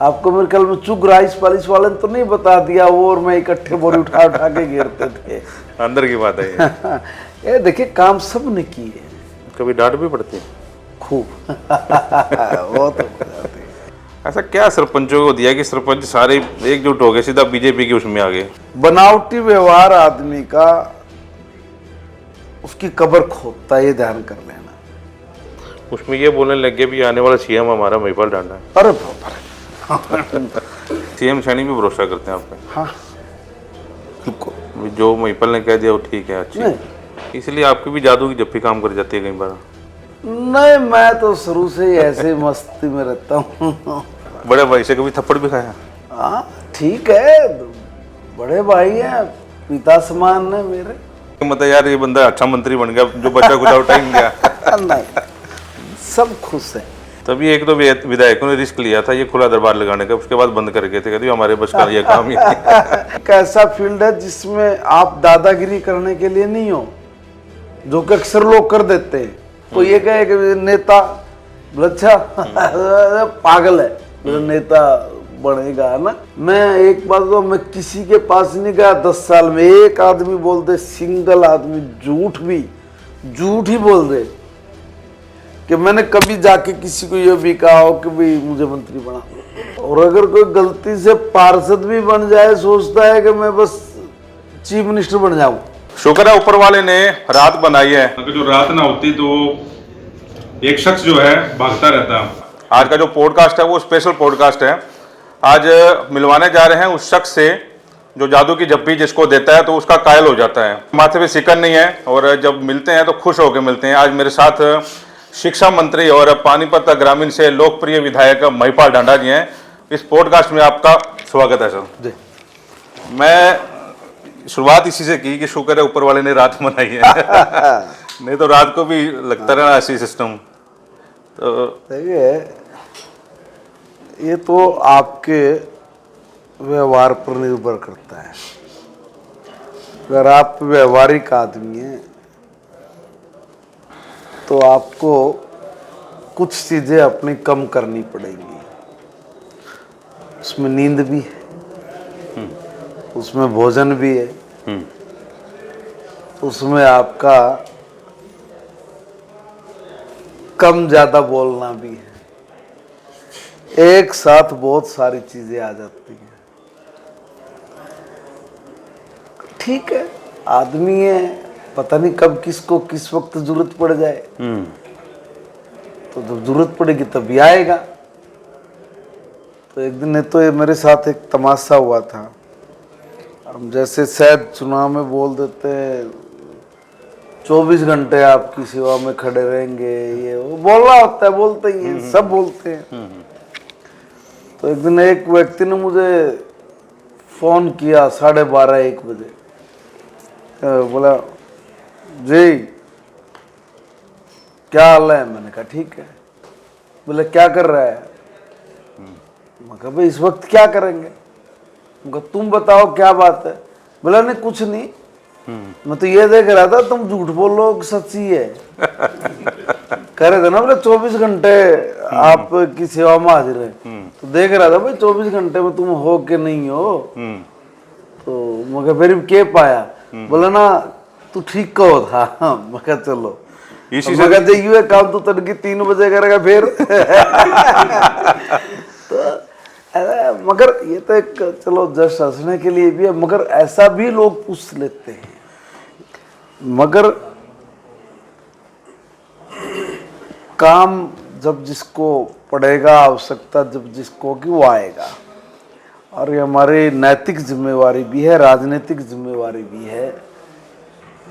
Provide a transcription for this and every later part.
आपको मेरे ख्याल में चुग राइस पालिश वाले ने तो नहीं बता दिया, वो और मैं इकट्ठे बोरी उठा उठा के घेरते थे। अंदर की बात है ये देखिए काम सब ने किए, कभी डांट भी पड़ती है खूब। वो तो बताते। ऐसा क्या सरपंचों को दिया कि सरपंच सारे एकजुट हो गए सीधा बीजेपी के उसमें आ गए? बनावटी व्यवहार आदमी का उसकी कब्र खोदता है, ये ध्यान कर लेना। उसमें ये बोलने लग गए भी आने वाला सीएम हमारा महिपाल ढांडा है। अरे बाप रे। सीएम शनि भी भरोसा करते हैं आप पे? हाँ बिल्कुल। जो महिपाल ने कह दिया वो ठीक है, अच्छी, नहीं इसलिए आपकी भी जादू की जप्फी काम कर जाती है कई बार। नहीं, मैं तो शुरू से ही ऐसे ही मस्ती में रहता हूँ। बड़े भाई से कभी थप्पड़ भी खाया? हाँ ठीक है, बड़े भाई हैं, पिता समान है मेरे। मतलब यार ये बंदा अच्छा मंत्री बन गया, जो बच्चा कुछ टाइम गया। नहीं, सब खुश है। तभी एक तो विधायकों ने रिस्क लिया था ये खुला दरबार लगाने का, उसके बाद बंद कर गए थे, कहते हमारे बस का ये काम ही नहीं। एक ऐसा फील्ड है जिसमें आप दादागिरी करने के लिए नहीं हो, जो कि अक्सर लोग कर देते हैं। कोई ये कहे कि नेता, अच्छा पागल है, नेता बनेगा ना। मैं एक बात तो, मैं किसी के पास नहीं गया 10 साल में, एक आदमी बोल दे, सिंगल आदमी झूठ ही बोल दे कि मैंने कभी जाके किसी को ये भी कहा हो कि भाई मुझे मंत्री बना। और अगर कोई गलती से पार्षद भी बन जाए, सोचता है कि मैं बस चीफ मिनिस्टर बन जाऊं। शुक्र है ऊपर वाले ने रात बनाई है, अगर जो रात ना होती तो एक शख्स जो है भागता रहता। आज का जो पॉडकास्ट है वो स्पेशल पॉडकास्ट है। आज मिलवाने जा रहे हैं उस शख्स से जो जादू की जप्पी जिसको देता है तो उसका कायल हो जाता है, माथे पे सिकन नहीं है, और जब मिलते हैं तो खुश होकर मिलते हैं। आज मेरे साथ शिक्षा मंत्री और पानीपत ग्रामीण से लोकप्रिय विधायक महिपाल ढांडा जी हैं। इस पॉडकास्ट में आपका स्वागत है सर जी। मैं शुरुआत इसी से की कि शुक्र है ऊपर वाले ने रात बनाई है। नहीं तो रात को भी लगता रहा ऐसी सिस्टम। तो देखिए, ये तो आपके व्यवहार पर निर्भर करता है। अगर आप व्यवहारिक आदमी हैं तो आपको कुछ चीजें अपनी कम करनी पड़ेंगी। उसमें नींद भी है, उसमें भोजन भी है, उसमें आपका कम ज्यादा बोलना भी है। एक साथ बहुत सारी चीजें आ जाती हैं। ठीक है, आदमी है, पता नहीं कब किसको किस वक्त जरूरत पड़ जाए, तो जब जरूरत पड़ेगी तभी आएगा। तो एक दिन तो ये मेरे साथ एक तमाशा हुआ था। हम जैसे शायद चुनाव में बोल देते हैं 24 घंटे आपकी सेवा में खड़े रहेंगे, ये वो बोलना होता है, बोलते ही हैं, सब बोलते हैं। तो एक दिन एक व्यक्ति ने मुझे फोन किया 12:30-1 बजे, बोला जी क्या हाल है? मैंने कहा ठीक है। बोले क्या कर रहा है? मैं कहा भाई इस वक्त क्या करेंगे? तुम बताओ क्या बात है? बोला नहीं कुछ नहीं, मैं तो ये देख रहा था तुम झूठ बोल रहे हो सच्ची है। कह रहे थे ना बोले 24 घंटे आपकी सेवा में हाजिर है, तो देख रहा था भाई 24 घंटे में तुम हो के नहीं हो। तो मैं फिर के पाया? बोला ना तू ठीक कहो था। मैं कहा चलो इसी से जाइए काम तो तड़की 3 बजे करेगा फिर। तो मगर ये तो एक चलो जस्ट हंसने के लिए भी है, मगर ऐसा भी लोग पूछ लेते हैं। मगर काम जब जिसको पड़ेगा, आवश्यकता जब जिसको होगी वो आएगा। और ये हमारी नैतिक जिम्मेवारी भी है, राजनीतिक जिम्मेवारी भी है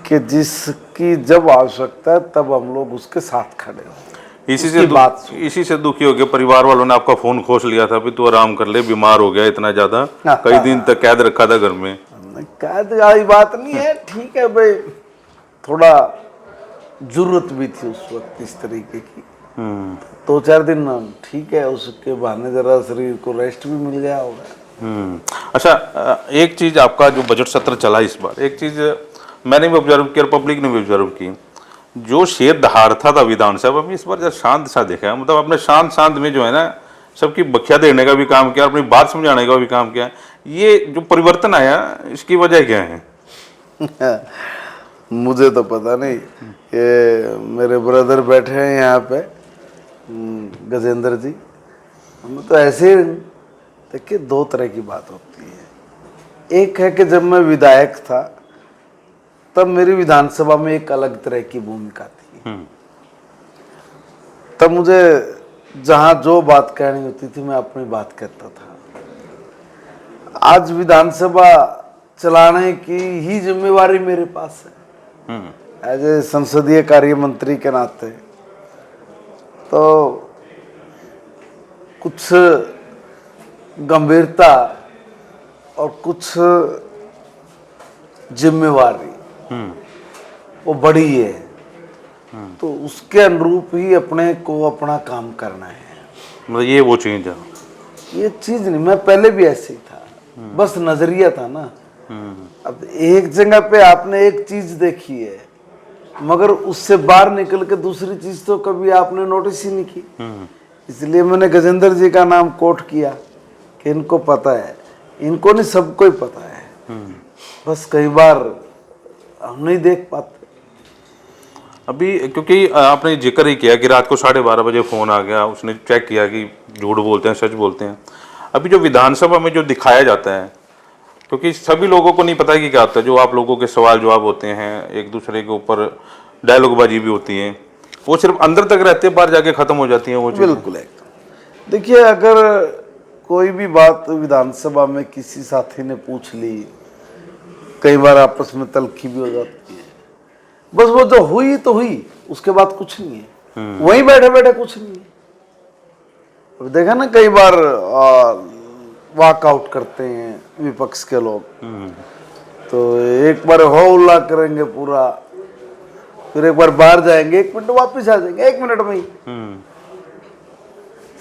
कि जिसकी जब आवश्यकता है तब हम लोग उसके साथ खड़े हो। इसी से दुखी हो गया परिवार वालों ने आपका फोन खोस लिया था, भी तू आराम कर ले, बीमार हो गया इतना ज्यादा, कई दिन तक कैद रखा था घर में। कैद वाली बात नहीं है, ठीक है भाई, थोड़ा जरूरत भी थी उस वक्त इस तरीके की। 2-4 दिन ठीक है, उसके बहाने जरा शरीर को रेस्ट भी मिल गया होगा। अच्छा, एक चीज आपका जो बजट सत्र चला इस बार, एक चीज मैंने भी ऑब्जर्व की और पब्लिक ने भी ऑब्जर्व की, जो शेर दहाड़ता था विधानसभा में, इस बार जब शांत सा देखा, मतलब अपने शांत में जो है ना सबकी बख्या देने का भी काम किया, अपनी बात समझाने का भी काम किया। ये जो परिवर्तन आया इसकी वजह क्या है? मुझे तो पता नहीं। ये मेरे ब्रदर बैठे हैं यहाँ पे, गजेंद्र जी, हम तो ऐसे ही। देखिए, दो तरह की बात होती है। एक है कि जब मैं विधायक था तब मेरी विधानसभा में एक अलग तरह की भूमिका थी। तब मुझे जहां जो बात कहनी होती थी मैं अपनी बात कहता था। आज विधानसभा चलाने की ही जिम्मेवारी मेरे पास है एज ए संसदीय कार्य मंत्री के नाते। तो कुछ गंभीरता और कुछ जिम्मेवारी वो बड़ी है, तो उसके अनुरूप ही अपने को अपना काम करना है। मतलब ये वो चीज है, ये चीज नहीं, मैं पहले भी ऐसे ही था, बस नजरिया था ना। अब एक जगह पे आपने एक चीज देखी है, मगर उससे बाहर निकल के दूसरी चीज तो कभी आपने नोटिस ही नहीं की। इसलिए मैंने गजेंद्र जी का नाम कोट किया कि इनको पता है, इनको नहीं सबको ही पता है, बस कई बार हम नहीं देख पाते। अभी क्योंकि आपने जिक्र ही किया कि रात को 12:30 बजे फोन आ गया, उसने चेक किया कि झूठ बोलते हैं सच बोलते हैं। अभी जो विधानसभा में जो दिखाया जाता है, क्योंकि सभी लोगों को नहीं पता कि क्या होता है, जो आप लोगों के सवाल जवाब होते हैं, एक दूसरे के ऊपर डायलॉगबाजी भी होती है, वो सिर्फ अंदर तक रहते हैं, बाहर जाके खत्म हो जाती है वो चीज़। बिल्कुल एकदम। देखिए, अगर कोई भी बात विधानसभा में किसी साथी ने पूछ ली, कई बार आपस में तलखी भी हो जाती है, बस वो जो हुई तो हुई, उसके बाद कुछ नहीं है। वहीं बैठे बैठे कुछ नहीं है। अब देखा ना, कई बार वॉकआउट करते हैं विपक्ष के लोग, तो एक बार हो उल्ला करेंगे पूरा, फिर एक बार बाहर जाएंगे, 1 मिनट वापस आ जाएंगे, 1 मिनट में ही।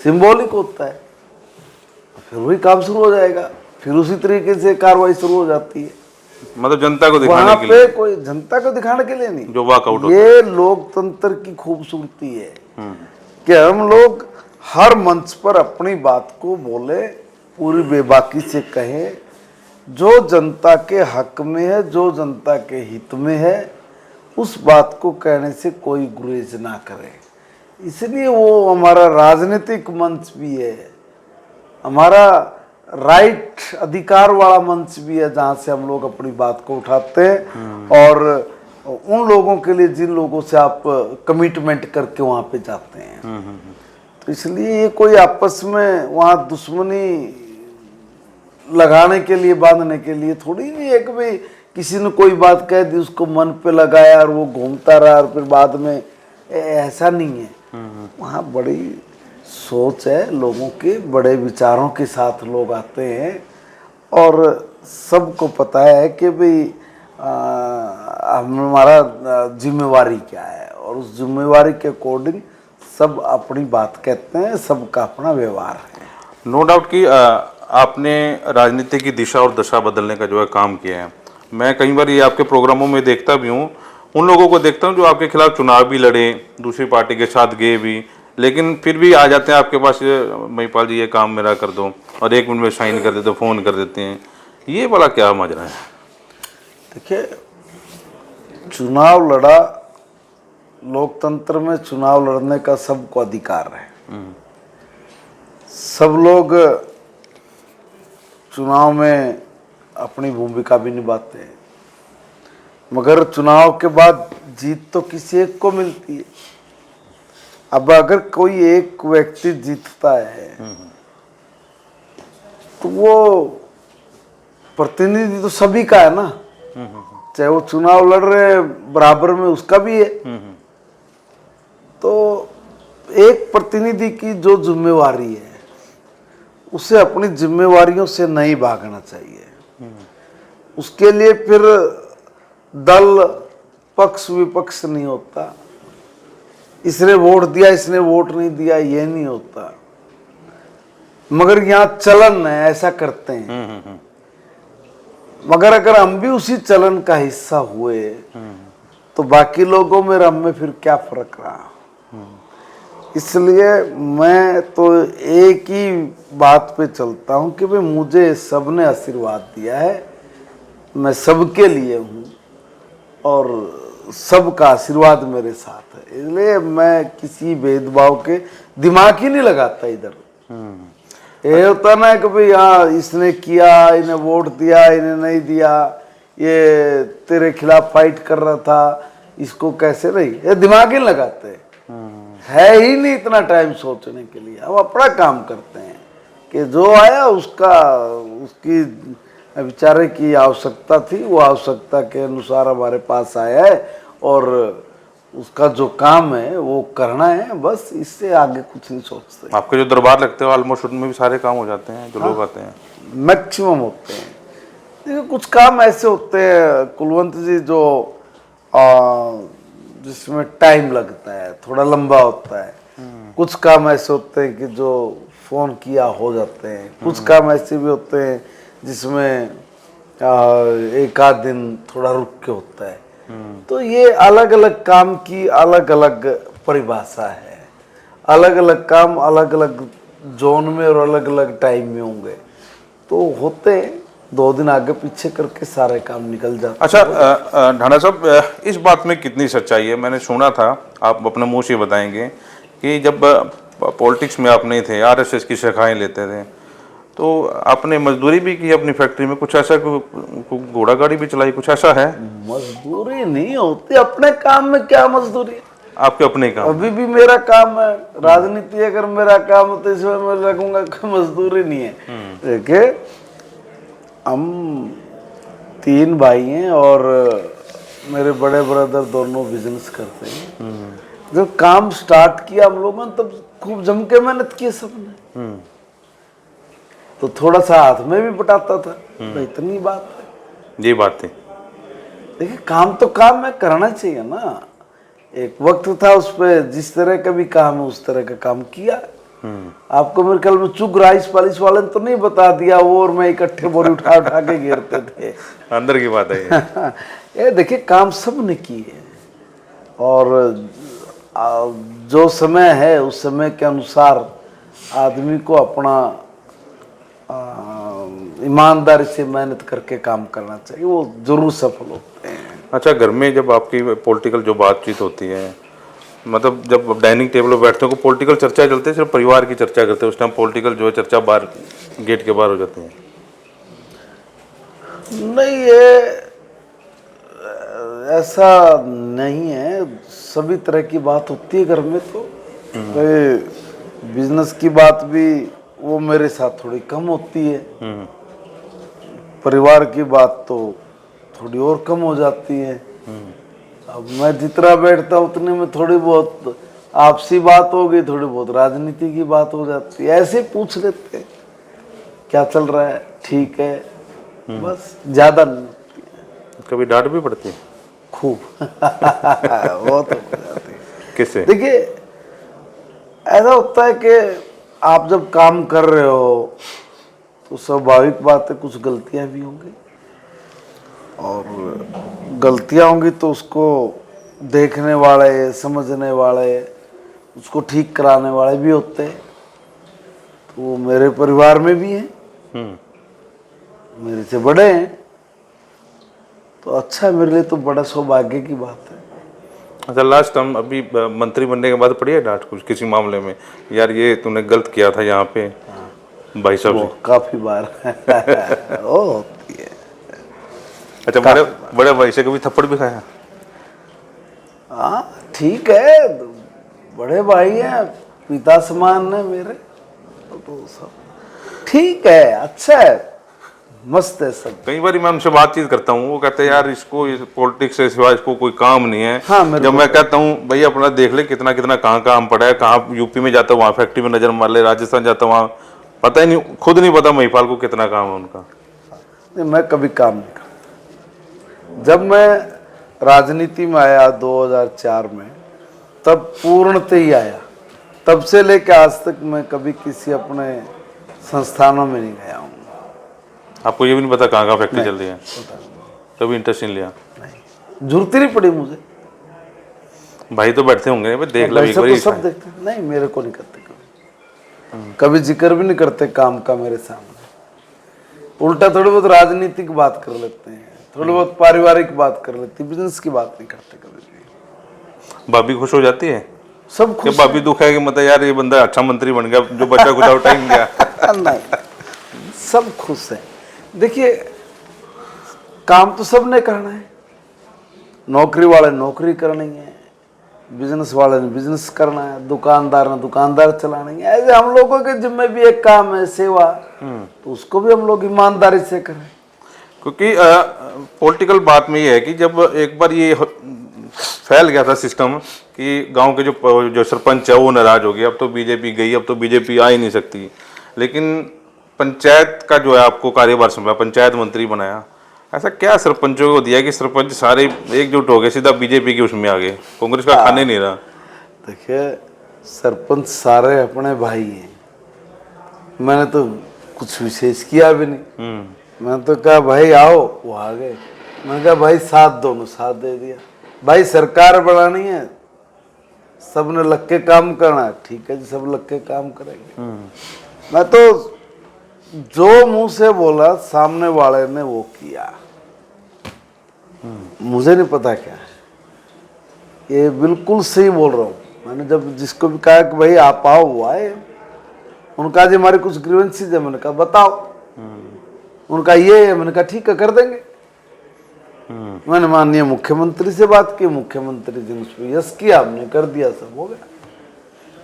सिंबॉलिक होता है, फिर वही काम शुरू हो जाएगा, फिर उसी तरीके से कार्रवाई शुरू हो जाती है। मतलब जनता को दिखाने वहां के पे लिए, कोई जनता को दिखाने के लिए नहीं, जो वॉकआउट होता ये लोकतंत्र की खूबसूरती है कि हम लोग हर मंच पर अपनी बात को बोले, पूरी बेबाकी से कहें, जो जनता के हक में है, जो जनता के हित में है, उस बात को कहने से कोई गुरेज ना करे। इसलिए वो हमारा राजनीतिक मंच भी है, हमारा राइट अधिकार वाला मंच भी है, जहाँ से हम लोग अपनी बात को उठाते हैं और उन लोगों के लिए जिन लोगों से आप कमिटमेंट करके वहाँ पे जाते हैं। तो इसलिए ये कोई आपस में वहाँ दुश्मनी लगाने के लिए, बांधने के लिए थोड़ी नहीं है कि भाई किसी ने कोई बात कह दी, उसको मन पे लगाया और वो घूमता रहा और फिर बाद में, ऐसा नहीं है। वहाँ बड़ी सोच है लोगों के, बड़े विचारों के साथ लोग आते हैं और सबको पता है कि भाई हमारा जिम्मेवारी क्या है, और उस जिम्मेवारी के अकॉर्डिंग सब अपनी बात कहते हैं, सबका अपना व्यवहार है। नो डाउट कि आपने राजनीति की दिशा और दशा बदलने का जो है काम किया है। मैं कई बार ये आपके प्रोग्रामों में देखता भी हूँ, उन लोगों को देखता हूँ जो आपके खिलाफ चुनाव भी लड़े, दूसरी पार्टी के साथ गए भी, लेकिन फिर भी आ जाते हैं आपके पास, महिपाल जी ये काम मेरा कर दो, और 1 मिनट में साइन कर देते, फ़ोन कर देते हैं। ये वाला क्या माजरा है? देखिए, चुनाव लड़ा, लोकतंत्र में चुनाव लड़ने का सबको अधिकार है, सब लोग चुनाव में अपनी भूमिका भी निभाते हैं, मगर चुनाव के बाद जीत तो किसी एक को मिलती है। अब अगर कोई एक व्यक्ति जीतता है तो वो प्रतिनिधि तो सभी का है ना, चाहे वो चुनाव लड़ रहे हैं, बराबर में उसका भी है। तो एक प्रतिनिधि की जो जिम्मेवारी है, उसे अपनी जिम्मेवारियों से नहीं भागना चाहिए। उसके लिए फिर दल पक्ष विपक्ष नहीं होता, इसने वोट दिया इसने वोट नहीं दिया, ये नहीं होता। मगर यहाँ चलन है, ऐसा करते हैं। मगर अगर हम भी उसी चलन का हिस्सा हुए तो बाकी लोगों में और हम में फिर क्या फर्क रहा? इसलिए मैं तो एक ही बात पे चलता हूँ कि भाई मुझे सबने आशीर्वाद दिया है, मैं सबके लिए हूँ और सबका आशीर्वाद मेरे साथ है, इसलिए मैं किसी भेदभाव के दिमाग ही नहीं लगाता इधर। ये होता ना कि भाई हाँ इसने किया, इन्हें वोट दिया, इन्हें नहीं दिया, ये तेरे खिलाफ फाइट कर रहा था, इसको कैसे नहीं, ये दिमाग ही नहीं लगाते, है ही नहीं इतना टाइम सोचने के लिए। हम अपना काम करते हैं कि जो आया उसका, उसकी बेचारे की आवश्यकता थी, वो आवश्यकता के अनुसार हमारे पास आया है और उसका जो काम है वो करना है, बस इससे आगे कुछ नहीं सोचते। आपके जो दरबार लगते हैं ऑलमोस्ट उनमें भी सारे काम हो जाते हैं जो लोग आते हैं? मैक्सिमम होते हैं। देखिए कुछ काम ऐसे होते हैं कुलवंत जी जो जिसमें टाइम लगता है, थोड़ा लंबा होता है। कुछ काम ऐसे होते हैं कि जो फोन किया हो जाते हैं, कुछ काम ऐसे भी होते हैं जिसमें एक आध दिन थोड़ा रुक के होता है। तो ये अलग अलग काम की अलग अलग परिभाषा है, अलग अलग काम अलग अलग जोन में और अलग अलग टाइम में होंगे, तो होते हैं 2 दिन आगे पीछे करके सारे काम निकल जाते। अच्छा ढांडा साहब, इस बात में कितनी सच्चाई है? मैंने सुना था, आप अपने मुंह से बताएंगे कि जब पॉलिटिक्स में आप नहीं थे, आरएसएस की शाखाएं लेते थे, तो आपने मजदूरी भी की अपनी फैक्ट्री में, कुछ ऐसा घोड़ा गाड़ी भी चलाई, कुछ ऐसा है? मजदूरी नहीं होती, अपने काम में क्या मजदूरी है? आपके अपने काम? अभी भी मेरा काम है, राजनीति अगर मेरा काम है तो इसमें मैं लगूंगा कि मजदूरी नहीं है। देखिए हम 3 भाई हैं और मेरे बड़े ब्रदर दोनों बिजनेस करते हैं। जब काम स्टार्ट किया हम लोगों ने तब खूब जम के मेहनत की सबने, तो थोड़ा सा हाथ में भी बटाता था, तो इतनी बात है। ये बात थी। देखिए काम तो काम में करना चाहिए ना। एक वक्त था उस पे जिस तरह का भी काम है उस तरह का काम किया। आपको मेरे ख्याल में चुग राइस पालिश वाले ने तो नहीं बता दिया, वो और मैं इकट्ठे बोरी उठा उठा के घेरते थे। अंदर की बात है ये देखिए काम सब ने किए और जो समय है उस समय के अनुसार आदमी को अपना ईमानदारी से मेहनत करके काम करना चाहिए, वो जरूर सफल होते हैं। अच्छा, घर में जब आपकी पॉलिटिकल जो बातचीत होती है, मतलब जब डाइनिंग टेबल पर बैठते हो को पॉलिटिकल चर्चा चलती है, सिर्फ परिवार की चर्चा करते हैं, उस टाइम पॉलिटिकल जो है चर्चा बाहर गेट के बाहर हो जाती है? नहीं, ये ऐसा नहीं है, सभी तरह की बात होती है घर में। तो बिजनेस की बात भी वो मेरे साथ थोड़ी कम होती है, परिवार की बात तो थोड़ी और कम हो जाती है। अब मैं जितना बैठता उतने में थोड़ी बहुत आपसी बात हो गई, थोड़ी बहुत राजनीति की बात हो जाती है, ऐसे पूछ लेते हैं क्या चल रहा है, ठीक है, बस ज्यादा नहीं होती है। कभी डांट भी पड़ती है? खूब वो तो हो जाती है। किससे? देखिए ऐसा होता है कि आप जब काम कर रहे हो तो स्वाभाविक बात है कुछ गलतियां भी होंगी, और गलतियां होंगी तो उसको देखने वाले, समझने वाले, उसको ठीक कराने वाले भी होते हैं। तो वो मेरे परिवार में भी हैं, मेरे से बड़े हैं, तो अच्छा है, मेरे लिए तो बड़ा सौभाग्य की बात है। अच्छा, लास्ट टाइम अभी मंत्री बनने के बाद पड़ी है डांट कुछ किसी मामले में, यार ये तूने गलत किया था यहाँ पे भाई साहब से? काफी बार वो होती है। अच्छा, बड़े बड़े भाई से कभी थप्पड़ भी खाया? हाँ ठीक है, बड़े भाई हैं, पिता समान है मेरे, तो सब ठीक है, अच्छा है, मस्त है सब। कई बार मैं उनसे बातचीत करता हूँ, वो कहते हैं यार इसको पॉलिटिक्स से सिवा इसको कोई काम नहीं है। हाँ, जब मैं कहता हूँ भाई अपना देख ले कितना कितना कहाँ काम पड़ा है, कहाँ यूपी में जाता हूँ वहाँ फैक्ट्री में नजर मार ले, राजस्थान जाता हूँ वहाँ पता ही नहीं, खुद नहीं पता महिपाल को कितना काम है उनका। नहीं, मैं कभी काम नहीं करता। जब मैं राजनीति में आया 2004 में, तब पूर्णतः ही आया, तब से लेकर आज तक मैं कभी किसी अपने संस्थानों में नहीं गया हूँ। आपको ये भी नहीं पता कहाँ कहाँ फैक्ट्री चल रही है? कभी इंटरेस्ट नहीं लिया? नहीं, जरूरत ही नहीं पड़ी मुझे। भाई तो बैठते होंगे भाई, देख लो एक वैसे बार तो सब देखते हैं। नहीं, मेरे को नहीं करते कभी, कभी जिक्र भी नहीं करते काम का मेरे सामने। उल्टा थोड़ी बहुत राजनीतिक बात कर लेते हैं, थोड़ी बहुत पारिवारिक बात कर लेते हैं, बिजनेस की बात नहीं करते कभी भी। भाभी खुश हो जाती है सब कि खुश भाभी दुख है कि मतलब यार ये बंदा अच्छा मंत्री बन गया, जो बच्चा कुछ आउट टाइम गया। नहीं, सब खुश हैं। देखिए, काम तो सबने करना है, नौकरी वाले नौकरी करनी है, बिजनेस वाले ने बिजनेस करना है, दुकानदार ने दुकानदार चलानी है। ऐसे हम लोगों के जिम्मे भी एक काम है सेवा, तो उसको भी हम लोग ईमानदारी से करें। क्योंकि पॉलिटिकल बात में ये है कि जब एक बार ये फैल गया था सिस्टम कि गांव के जो सरपंच है वो नाराज हो गया, अब तो बीजेपी गई, अब तो बीजेपी आ ही नहीं सकती, लेकिन पंचायत का जो है आपको कार्यभार संभाला, पंचायत मंत्री बनाया। ऐसा क्या सरपंचों को दिया कि सरपंच सारे एकजुट हो गए, सीधा बीजेपी के उसमें आ गए, कांग्रेस का खाने नहीं रहा? देखिए, सरपंच सारे अपने भाई हैं, मैंने तो कुछ विशेष किया भी नहीं। मैंने तो कहा भाई आओ, वो आ गए। मैंने कहा भाई साथ, दोनों साथ दे दिया। भाई सरकार बनानी है, सबने लग के काम करना है, ठीक है जी, सब लग के काम करेंगे। मैं तो जो मुंह से बोला सामने वाले ने वो किया, मुझे नहीं पता क्या है, ये बिल्कुल सही बोल रहा हूँ। मैंने जब जिसको भी कहा कि भाई आप आओ, वो आए। उनका जी हमारी कुछ ग्रीवेंसीज है, मैंने कहा बताओ। उनका ये है, मैंने कहा ठीक है कर देंगे। मैंने माननीय मुख्यमंत्री से बात की, मुख्यमंत्री जी ने उस पर यस किया, हमने कर दिया, सब हो गया।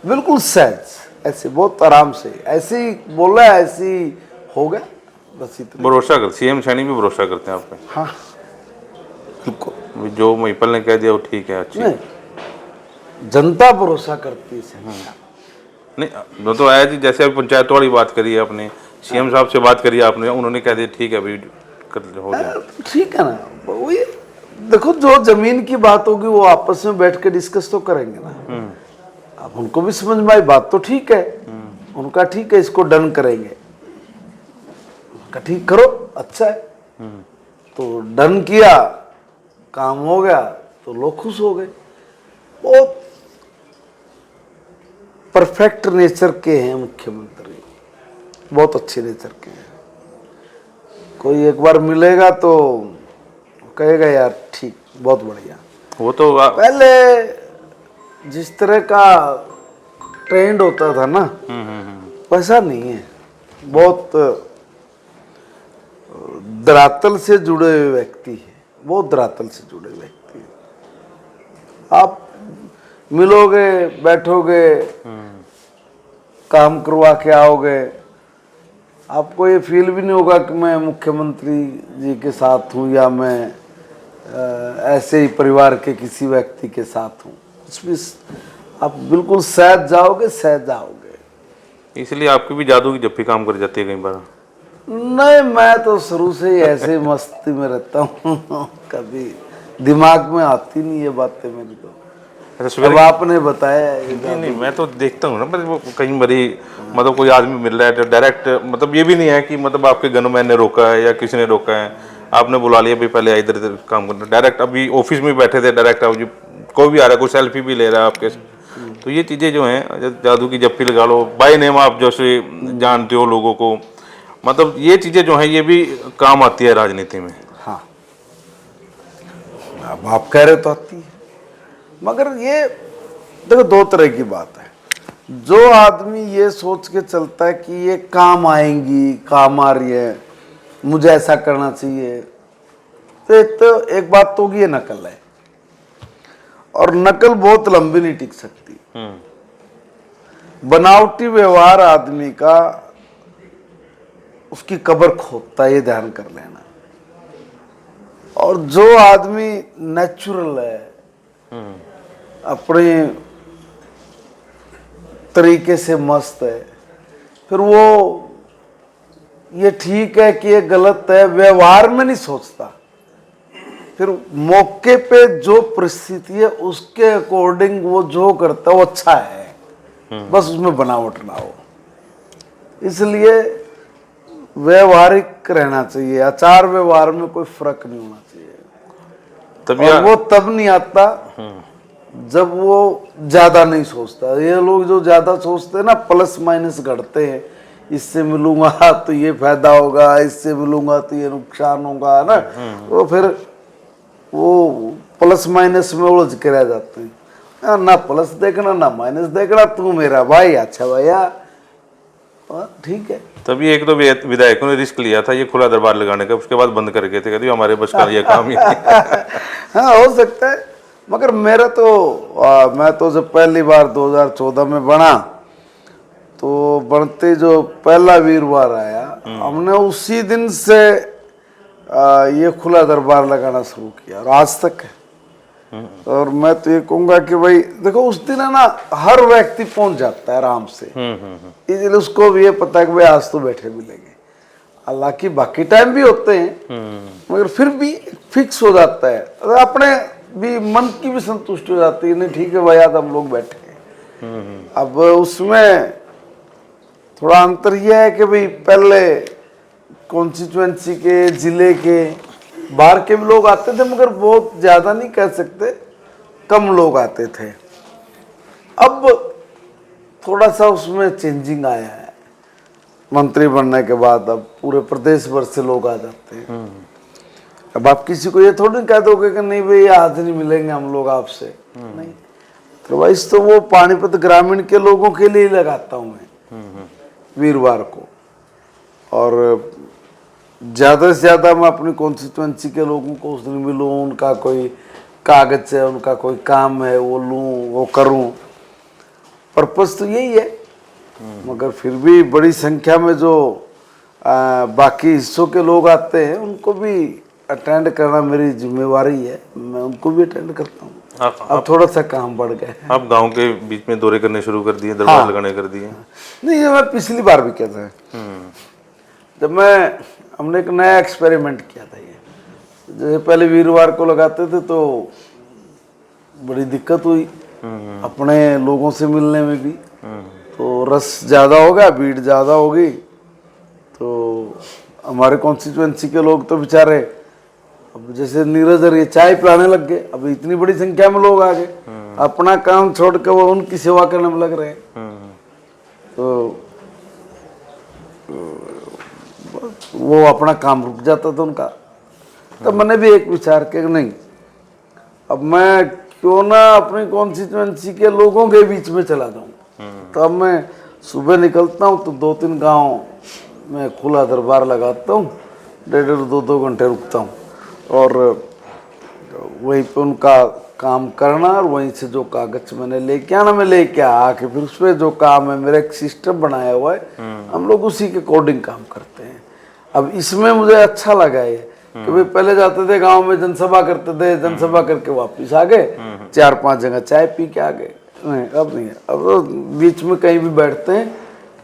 बिल्कुल सहज, ऐसे बहुत आराम से, ऐसे ही बोला, ऐसे ही हो गया, बस इतना। भरोसा कर, सीएम सैनी भी भरोसा करते हैं आप पे? हाँ बिल्कुल, जो महिपल ने कह दिया वो ठीक है, अच्छी नहीं, जनता भरोसा करती है। नहीं, वो तो आया जी, जैसे अभी पंचायत वाली बात करी है आपने, सीएम साहब से बात करी आपने, उन्होंने कह दिया ठीक है अभी हो गया। ठीक है ना, वही देखो, जो जमीन की बात होगी वो आपस में बैठ के डिस्कस तो करेंगे ना। अब उनको भी समझ में आई बात तो ठीक है, उनका ठीक है, इसको डन करेंगे, उनका ठीक करो, अच्छा है। तो डन किया, काम हो गया, तो लोग खुश हो गए। बहुत परफेक्ट नेचर के हैं मुख्यमंत्री, बहुत अच्छे नेचर के हैं। कोई एक बार मिलेगा तो कहेगा यार ठीक, बहुत बढ़िया। वो तो पहले जिस तरह का ट्रेंड होता था ना, वैसा नहीं है। बहुत धरातल से जुड़े हुए व्यक्ति है, बहुत धरातल से जुड़े हुए व्यक्ति है। आप मिलोगे, बैठोगे, काम करवा के आओगे, आपको ये फील भी नहीं होगा कि मैं मुख्यमंत्री जी के साथ हूँ या मैं ऐसे ही परिवार के किसी व्यक्ति के साथ हूँ। कुछ भी, आप बिल्कुल सहज जाओगे, सहज आओगे। इसलिए आपकी भी जादू की जप्पी काम कर जाती है कई बार? नहीं, मैं तो शुरू से ही ऐसे ही मस्ती में रहता हूँ कभी दिमाग में आती नहीं ये बातें मेरी तो। अब आपने बताया नहीं, मैं तो देखता हूँ ना, मतलब कहीं बड़ी मतलब कोई आदमी मिल रहा है तो डायरेक्ट, मतलब ये भी नहीं है कि मतलब आपके गनमैन ने रोका है या किसी ने रोका है, आपने बुला लिया भाई पहले इधर इधर काम करना, डायरेक्ट अभी ऑफिस में बैठे थे, डायरेक्ट अब कोई भी आ रहा है, कोई सेल्फी भी ले रहा है आपके। तो ये चीज़ें जो हैं, जादू की जप्पी लगा लो, बाय नेम आप जैसे जानते हो लोगों को, मतलब ये चीज़ें जो हैं ये भी काम आती है राजनीति में। हाँ, अब आप कह रहे तो आती है, मगर ये देखो दो तरह की बात है। जो आदमी ये सोच के चलता है कि ये काम आएंगी, काम आ रही है, मुझे ऐसा करना चाहिए, तो एक बात तो होगी ये नकल है, और नकल बहुत लंबी नहीं टिक सकती। बनावटी व्यवहार आदमी का उसकी कब्र खोदता है, ये ध्यान कर लेना। और जो आदमी नेचुरल है, अपने तरीके से मस्त है, फिर वो ये ठीक है कि ये गलत है व्यवहार में नहीं सोचता, फिर मौके पे जो परिस्थिति है उसके अकॉर्डिंग वो जो करता है वो अच्छा है, बस उसमें बनावट ना हो। इसलिए व्यवहारिक रहना चाहिए, आचार व्यवहार में कोई फर्क नहीं होना चाहिए। और वो तब नहीं आता जब वो ज्यादा नहीं सोचता। ये लोग जो ज्यादा सोचते हैं ना, प्लस माइनस घटते हैं, इससे मिलूंगा तो ये फायदा होगा, इससे मिलूंगा तो ये नुकसान होगा ना, तो फिर वो प्लस माइनस में उलझ के रह जाते हैं। ना प्लस देखना ना माइनस देखना, तू मेरा भाई, अच्छा भैया, ठीक है। तभी एक तो विधायकों ने रिस्क लिया था ये खुला दरबार लगाने का, उसके बाद बंद करके थे, कहते हमारे बस का ये काम ही नहीं है। हाँ हो सकता है, मगर मेरा तो मैं तो जब पहली बार 2014 में बना, तो बनते जो पहला वीरवार आया, हमने उसी दिन से ये खुला दरबार लगाना शुरू किया और आज तक है। और मैं तो ये कहूंगा कि भाई देखो, उस दिन है ना हर व्यक्ति पहुंच जाता है आराम से, इसलिए उसको भी ये पता है कि भाई आज तो बैठे मिलेंगे। हालांकि बाकी टाइम भी होते हैं, मगर फिर भी फिक्स हो जाता है, तो अपने भी मन की भी संतुष्टि हो जाती है, नहीं ठीक है भाई आज हम लोग बैठे हैं। अब उसमें थोड़ा अंतर यह है कि भाई पहले कॉन्स्टिट्यूएंसी के, जिले के, बाहर के भी लोग आते थे, मगर बहुत ज्यादा नहीं कह सकते, कम लोग आते थे। अब थोड़ा सा उसमें चेंजिंग आया है, मंत्री बनने के बाद अब पूरे प्रदेश भर से लोग आ जाते हैं। अब आप किसी को ये थोड़ी कह दोगे कि नहीं भाई आज नहीं मिलेंगे हम लोग आपसे, नहीं। तो भाई तो वो पानीपत ग्रामीण के लोगों के लिए लगाता हूँ मैं वीरवार को, और ज्यादा से ज्यादा मैं अपनी कॉन्स्टिट्यूएंसी के लोगों को उस दिन मिलूं, उनका कोई कागज है, उनका कोई काम है, वो लूं, वो करूं, पर्पस तो यही है। मगर फिर भी बड़ी संख्या में जो बाकी हिस्सों के लोग आते हैं, उनको भी अटेंड करना मेरी जिम्मेवारी है, मैं उनको भी अटेंड करता हूँ। अब थोड़ा सा काम बढ़ गया है। आप गांव के बीच में दौरे करने शुरू कर दिए, दरबार लगाने कर दिए? नहीं, ये मैं पिछली बार भी कहता है, जब हमने एक नया एक्सपेरिमेंट किया था। ये जैसे पहले वीरवार को लगाते थे तो बड़ी दिक्कत हुई अपने लोगों से मिलने में भी, तो रस ज्यादा होगा, भीड़ ज्यादा होगी, तो हमारे कॉन्स्टिट्यूएंसी के लोग तो बेचारे अब जैसे नीरज और ये चाय पिलाने लग गए। अब इतनी बड़ी संख्या में लोग आ गए, अपना काम छोड़ के वो उनकी सेवा करने में लग रहे हैं, तो वो अपना काम रुक जाता था उनका। तो मैंने भी एक विचार किया कि नहीं, अब मैं क्यों ना अपनी कॉन्स्टिट्यूएंसी के लोगों के बीच में चला जाऊं। तो अब मैं सुबह निकलता हूं तो 2-3 गांव में खुला दरबार लगाता हूं, 1.5-2 घंटे रुकता हूं, और वहीं पे उनका काम करना, और वहीं से जो कागज मैंने लेके आना, मैं लेके आके फिर उस पर जो काम है, मेरा एक सिस्टम बनाया हुआ है, हम लोग उसी के अकॉर्डिंग काम करते हैं। अब इसमें मुझे अच्छा लगा ये कि भाई पहले जाते थे गांव में, जनसभा करते थे, जनसभा करके वापस आ गए, 4-5 जगह चाय पी के आ गए। नहीं, अब नहीं है, अब तो बीच में कहीं भी बैठते हैं,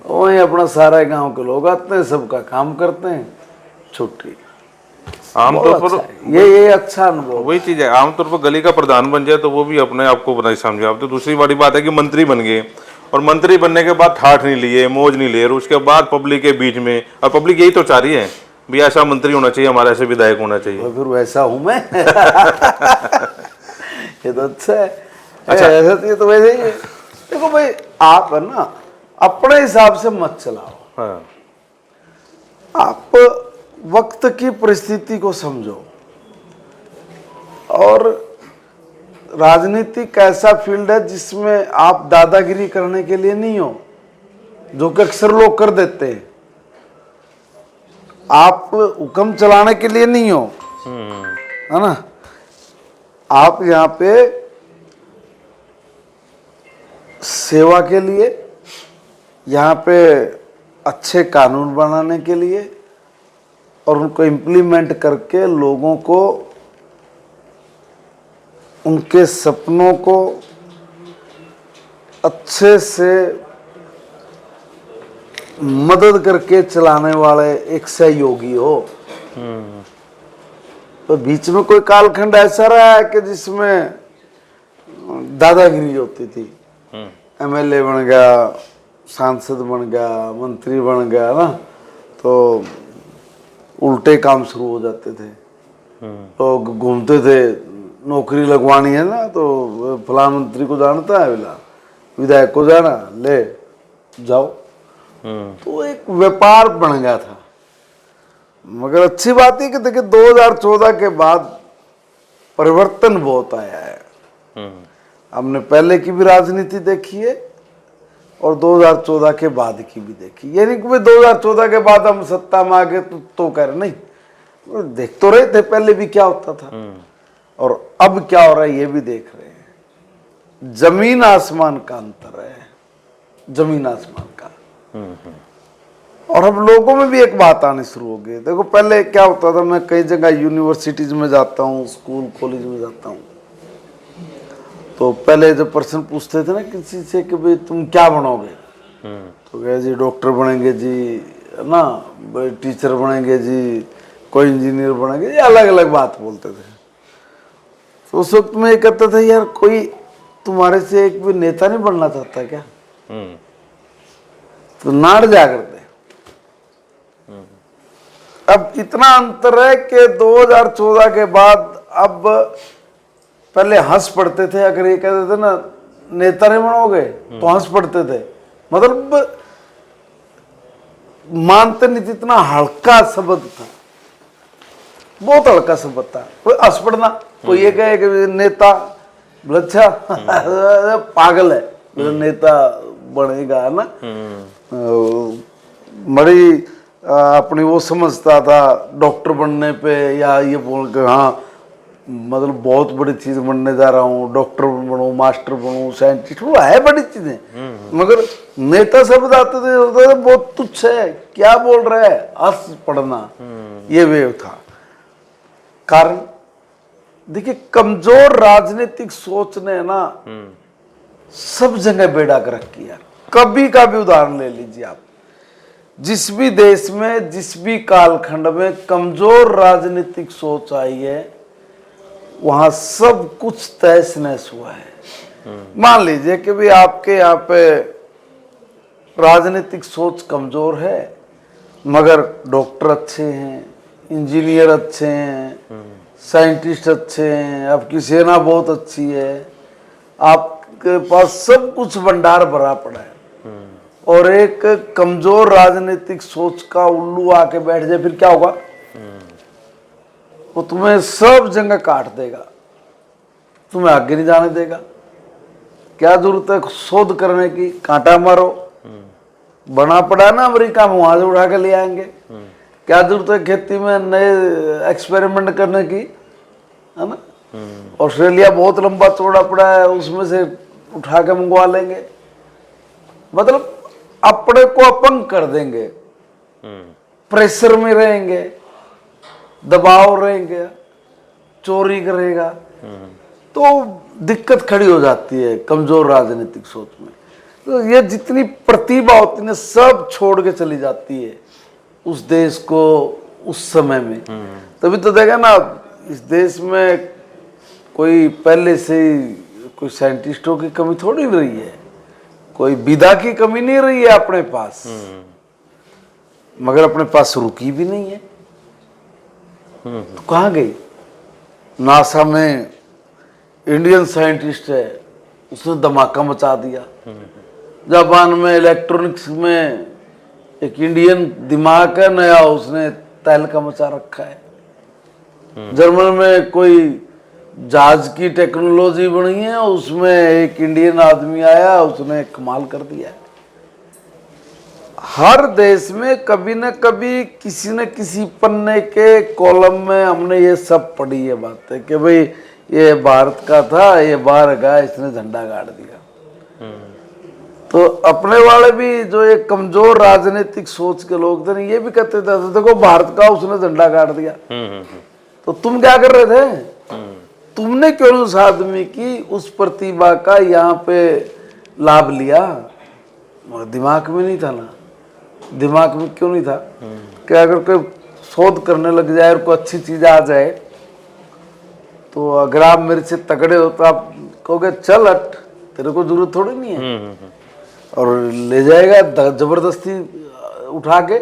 वहीं अपना सारा गांव के लोग आते हैं, सबका काम करते हैं, छुट्टी। आमतौर पर अच्छा, ये अच्छा अनुभव। वही चीज है, आमतौर पर गली का प्रधान बन जाए तो वो भी अपने आप को बनाई समझे। अब तो दूसरी बड़ी बात है कि मंत्री बन गए, और मंत्री बनने के बाद ठाठ नहीं लिए, मौज नहीं लिए, और उसके बाद पब्लिक के बीच में, और पब्लिक यही तो चाह रही है भी ऐसा मंत्री होना चाहिए, हमारा ऐसे विधायक होना चाहिए। तो फिर वैसा हूं मैं। ये तो अच्छा है। अच्छा, ऐसा तो ये तो वैसे ही है। देखो भाई, आप है ना अपने हिसाब से मत चलाओ। हाँ। आप वक्त की परिस्थिति को समझो, और राजनीति एक ऐसा फील्ड है जिसमें आप दादागिरी करने के लिए नहीं हो, जो कि अक्सर लोग कर देते हैं। आप हुक्म चलाने के लिए नहीं हो, है ना, आप यहाँ पे सेवा के लिए, यहाँ पे अच्छे कानून बनाने के लिए, और उनको इम्प्लीमेंट करके लोगों को, उनके सपनों को अच्छे से मदद करके चलाने वाले एक सहयोगी हो। तो बीच में कोई कालखंड ऐसा रहा है कि जिसमें दादागिरी होती थी, एमएलए बन गया, सांसद बन गया, मंत्री बन गया ना, तो उल्टे काम शुरू हो जाते थे, लोग घूमते थे नौकरी लगवानी है ना तो प्रधानमंत्री को जानता है, बोला विधायक को जाना, ले जाओ। तो एक व्यापार बन गया था। मगर अच्छी बात है कि देखिए 2014 के बाद परिवर्तन बहुत आया है। हमने पहले की भी राजनीति देखी है और 2014 के बाद की भी देखी। यानी कि 2014 के बाद हम सत्ता में आ गए तो कह रहे नहीं, देख तो रहे थे पहले भी क्या होता था और अब क्या हो रहा है ये भी देख रहे हैं। जमीन आसमान का अंतर है, जमीन आसमान का। और अब लोगों में भी एक बात आनी शुरू हो गई। देखो पहले क्या होता था, मैं कई जगह यूनिवर्सिटीज में जाता हूँ, स्कूल कॉलेज में जाता हूँ, तो पहले जब प्रश्न पूछते थे ना किसी से कि भाई तुम क्या बनोगे, तो कहे जी डॉक्टर बनेंगे जी, है ना, टीचर बनेंगे जी, कोई इंजीनियर बनेंगे, ये अलग अलग बात बोलते थे। तो उस वक्त में ये कहता था यार कोई तुम्हारे से एक भी नेता नहीं बनना चाहता क्या? तो नाड़ जाकर दे। अब इतना अंतर है कि 2014 के बाद अब पहले हंस पड़ते थे अगर ये कहते थे ना नेता नहीं बनोगे तो हंस पड़ते थे, मतलब मानते नहीं थे। इतना हल्का शब्द था, बहुत हल्का शब्द था। कोई हंस पड़ना, कोई ये कहे कि नेता, अच्छा पागल है नेता बनेगा, है ना। बड़ी अपनी वो समझता था डॉक्टर बनने पे, या ये बोल के हाँ मतलब बहुत बड़ी चीज बनने जा रहा हूँ, डॉक्टर बनूं, मास्टर बनूं, साइंटिस्ट, वो है बड़ी चीजें। मगर नेता शब्द आते थे बहुत तुच्छ है, क्या बोल रहा है, हंस पड़ना, ये वे था। कारण देखिए कमजोर राजनीतिक सोच ने ना सब जगह बेड़ा कर रखी है। कभी का भी उदाहरण ले लीजिए आप, जिस भी देश में जिस भी कालखंड में कमजोर राजनीतिक सोच आई है वहां सब कुछ तहस नहस हुआ है। मान लीजिए कि भी आपके यहाँ पे राजनीतिक सोच कमजोर है मगर डॉक्टर अच्छे हैं, इंजीनियर अच्छे हैं, साइंटिस्ट अच्छे हैं, आपकी सेना बहुत अच्छी है, आपके पास सब कुछ भंडार भरा पड़ा है, और एक कमजोर राजनीतिक सोच का उल्लू आके बैठ जाए, फिर क्या होगा? वो तुम्हें सब जगह काट देगा, तुम्हें आगे नहीं जाने देगा। क्या जरूरत है शोध करने की, कांटा मारो, बना पड़ा ना अमेरिका में, वहां से उठा के ले आएंगे। क्या जरूरत है खेती में नए एक्सपेरिमेंट करने की, है ना। ऑस्ट्रेलिया बहुत लंबा चौड़ा पड़ा है, उसमें से उठा के मंगवा लेंगे। मतलब अपने को अपंग कर देंगे, प्रेशर में रहेंगे, दबाव रहेंगे, चोरी करेगा, तो दिक्कत खड़ी हो जाती है कमजोर राजनीतिक सोच में। तो ये जितनी प्रतिभा होती है सब छोड़ के चली जाती है उस देश को उस समय में। तभी तो देखा ना इस देश में कोई पहले से कोई साइंटिस्टों की कमी थोड़ी रही है, कोई विधा की कमी नहीं रही है अपने पास, मगर अपने पास रुकी भी नहीं है। तो कहाँ गई? नासा में इंडियन साइंटिस्ट है, उसने धमाका मचा दिया। जापान में इलेक्ट्रॉनिक्स में एक इंडियन दिमाग है नया, उसने तहलका मचा रखा है। जर्मन में कोई जहाज की टेक्नोलॉजी बनी है, उसमें एक इंडियन आदमी आया, उसने कमाल कर दिया। हर देश में कभी न कभी किसी न किसी पन्ने के कॉलम में हमने ये सब पढ़ी है बातें कि भाई ये भारत का था, ये बाहर गया, इसने झंडा गाड़ दिया। तो अपने वाले भी जो एक कमजोर राजनीतिक सोच के लोग थे ये भी कहते थे देखो भारत का उसने झंडा गाड़ दिया। तो तुम क्या कर रहे थे? तुमने क्यों उस आदमी की उस प्रतिभा का यहाँ पे लाभ लिया? दिमाग में नहीं था ना, दिमाग में क्यों नहीं था कि अगर कोई शोध करने लग जाए और कोई अच्छी चीज आ जाए तो अगर आप मेरे से तगड़े हो तो आप कहोगे चल हट, तेरे को जरूरत थोड़ी नहीं है, और ले जाएगा जबरदस्ती उठा के।